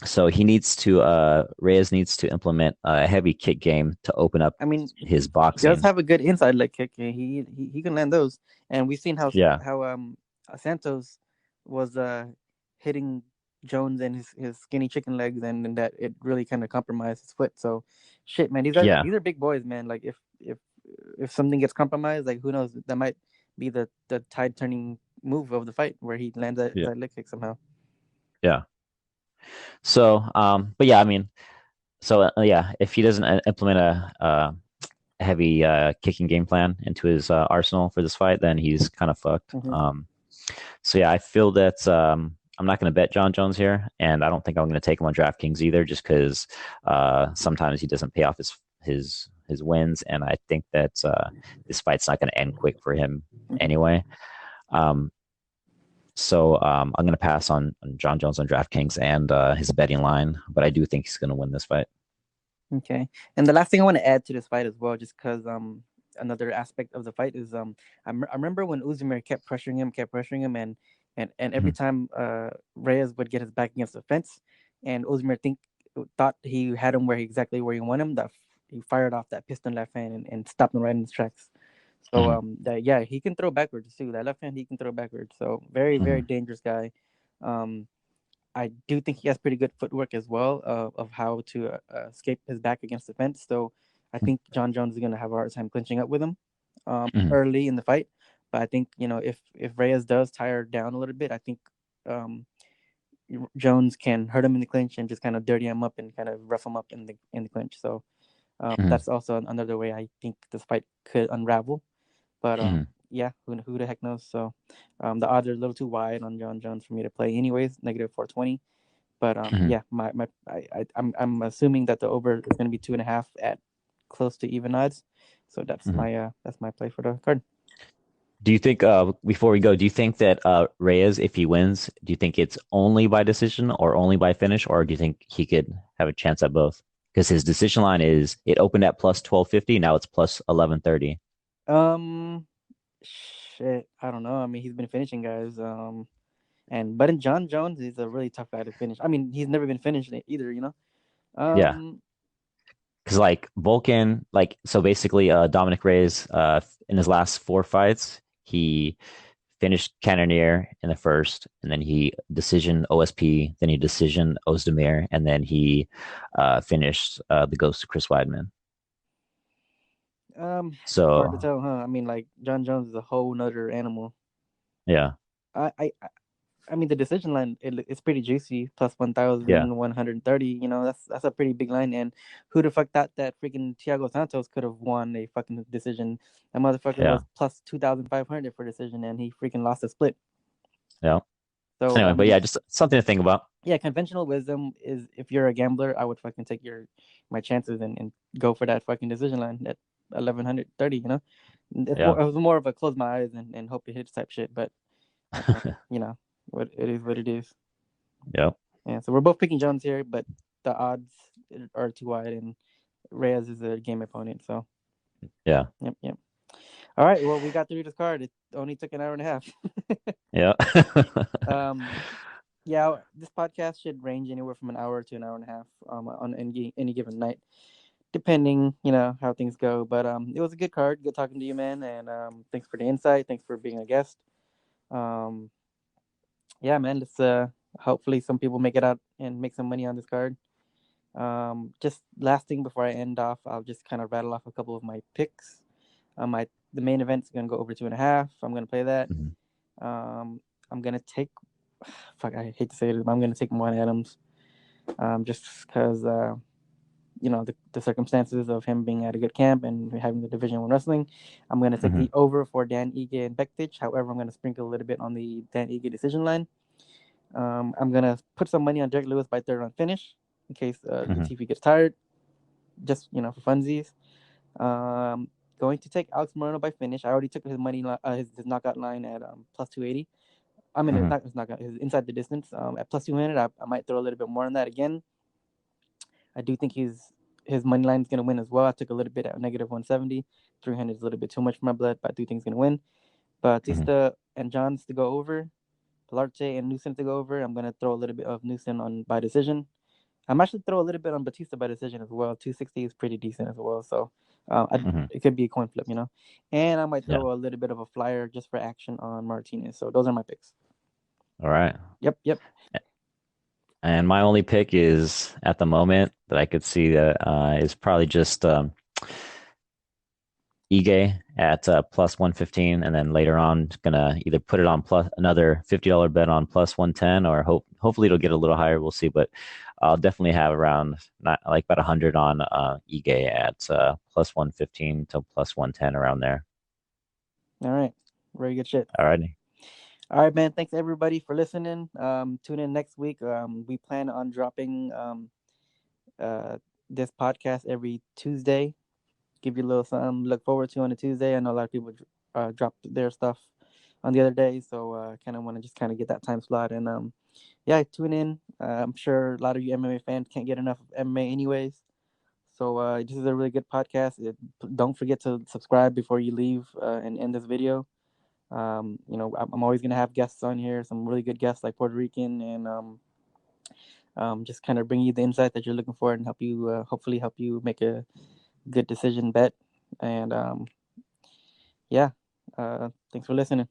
so Reyes needs to implement a heavy kick game to open up I mean, his he does boxing. have a good inside leg kick. He can land those, and we've seen Yeah, how Santos was hitting Jones and his skinny chicken legs, and that it really kind of compromised his foot. So, shit, man, yeah, these are big boys, man. Like if something gets compromised, like who knows, that might be the tide turning move of the fight where he lands yeah, that leg kick somehow. yeah. So, but yeah, I mean, so yeah, if he doesn't implement a heavy kicking game plan into his arsenal for this fight, then he's kind of fucked. Hmm. So yeah, I feel that I'm not going to bet John Jones here, and I don't think I'm going to take him on DraftKings either, just because sometimes he doesn't pay off his wins, and I think that this fight's not going to end quick for him Hmm. anyway. Um, so I'm going to pass on John Jones on DraftKings and his betting line, but I do think he's going to win this fight. Okay. And the last thing I want to add to this fight as well, just because another aspect of the fight is I remember when Uzumir kept pressuring him, and every Mhm. time Reyes would get his back against the fence, and Uzumir thought he had him exactly where he wanted him, that he fired off that piston left hand and stopped him right in his tracks. So Mhm. that yeah, he can throw backwards too. That left hand he can throw backwards. So very very Mhm. dangerous guy. Um, I do think he has pretty good footwork as well of how to escape his back against the fence. So I think John Jones is going to have a hard time clinching up with him Mhm. early in the fight. But I think if Reyes does tire down a little bit, I think um, Jones can hurt him in the clinch and just kind of dirty him up and kind of rough him up in the clinch. So Mhm. that's also another way I think this fight could unravel. But Mhm. yeah, who the heck knows? So the odds are a little too wide on John Jones for me to play, anyways. Negative 420. But Mhm. yeah, I'm assuming that the over is going to be 2.5 at close to even odds. So Mhm. that's my play for the card. Do you think before we go, do you think that Reyes, if he wins, do you think it's only by decision or only by finish, or do you think he could have a chance at both? Because his decision line is it opened at plus 1250, now it's plus 1130. Um, shit, I don't know. I mean, he's been finishing guys. But in John Jones, he's a really tough guy to finish. I mean, he's never been finished either. Yeah. Um, Because like Vulcan, like so basically Dominic Reyes in his last four fights, he finished Cannonier in the first, and then he decision OSP, then he decision Ozdemir, and then he finished the Ghost of Chris Weidman. hard to So tell, huh? I mean, like John Jones is a whole nother animal. yeah, I I I mean, the decision line it's pretty juicy. Plus yeah, 1,130. That's a pretty big line. And who the fuck thought that freaking Thiago Santos could have won a fucking decision? That motherfucker yeah, was plus 2,500 for decision, and he freaking lost a split. yeah. So Anyway, I but mean, yeah, just something to think about. yeah, conventional wisdom is if you're a gambler, I would fucking take my chances and go for that fucking decision line at 1,130. Yeah, it was more of a close my eyes and hope it hits type shit. But you know what it is, what it is. yeah, Yeah, so we're both picking Jones here, but the odds are too wide, and Reyes is a game opponent. So, yeah, yep, yep. All right, well, we got through this card. It only took an hour and a half. yeah. um, yeah, this podcast should range anywhere from an hour to an hour and a half on any given night, depending, how things go. But it was a good card. Good talking to you, man, and thanks for the insight. Thanks for being a guest. Um, yeah, man. Let's hopefully some people make it out and make some money on this card. Just last thing before I end off, I'll just kind of rattle off a couple of my picks. The main event's gonna go over 2.5. I'm gonna play that. Mm-hmm. I'm gonna take. Fuck, I hate to say it, but I'm gonna take Juan Adams. Just because the circumstances of him being at a good camp and having the Division One wrestling. I'm gonna take Mm-hmm. the over for Dan Ige and Bektic. However, I'm gonna sprinkle a little bit on the Dan Ige decision line. I'm gonna put some money on Derek Lewis by third round finish in case Mm-hmm. Latifi gets tired, just for funsies. Um, Going to take Alex Morono by finish. I already took his his knockout line at plus 280. I mean, Mm-hmm. not his knockout, his inside the distance at plus 200. I might throw a little bit more on that again. I do think his money line is going to win as well. I took a little bit at negative 170. 300 is a little bit too much for my blood, but I do think he's going to win. Mm-hmm. Bautista and Johns to go over. Pilarte and Newson to go over. I'm going to throw a little bit of Newson on by decision. I'm actually throw a little bit on Bautista by decision as well. 260 is pretty decent as well. So Mm-hmm. it could be a coin flip. And I might Yeah. throw a little bit of a flyer just for action on Martinez. So those are my picks. All right. Yep, yep. And my only pick is at the moment that I could see that is probably just Ige at plus 115, and then later on gonna either put it on plus another $50 bet on plus 110, or hopefully it'll get a little higher. We'll see, but I'll definitely have around not like about 100 on Ige at plus 115 to plus 110 around there. All right. Very good shit. All righty. All right, man. Thanks everybody for listening. Tune in next week. We plan on dropping uh, this podcast every Tuesday. Give you a little something to look forward to on a Tuesday. I know a lot of people dropped their stuff on the other day, so kind of want to just kind of get that time slot. And yeah, tune in. I'm sure a lot of you MMA fans can't get enough of MMA anyways. So this is a really good podcast. Don't forget to subscribe before you leave and end this video. I'm always gonna have guests on here, some really good guests like Puerto Rican, and just kind of bring you the insight that you're looking for and help you, hopefully help you make a good decision bet. And yeah, thanks for listening.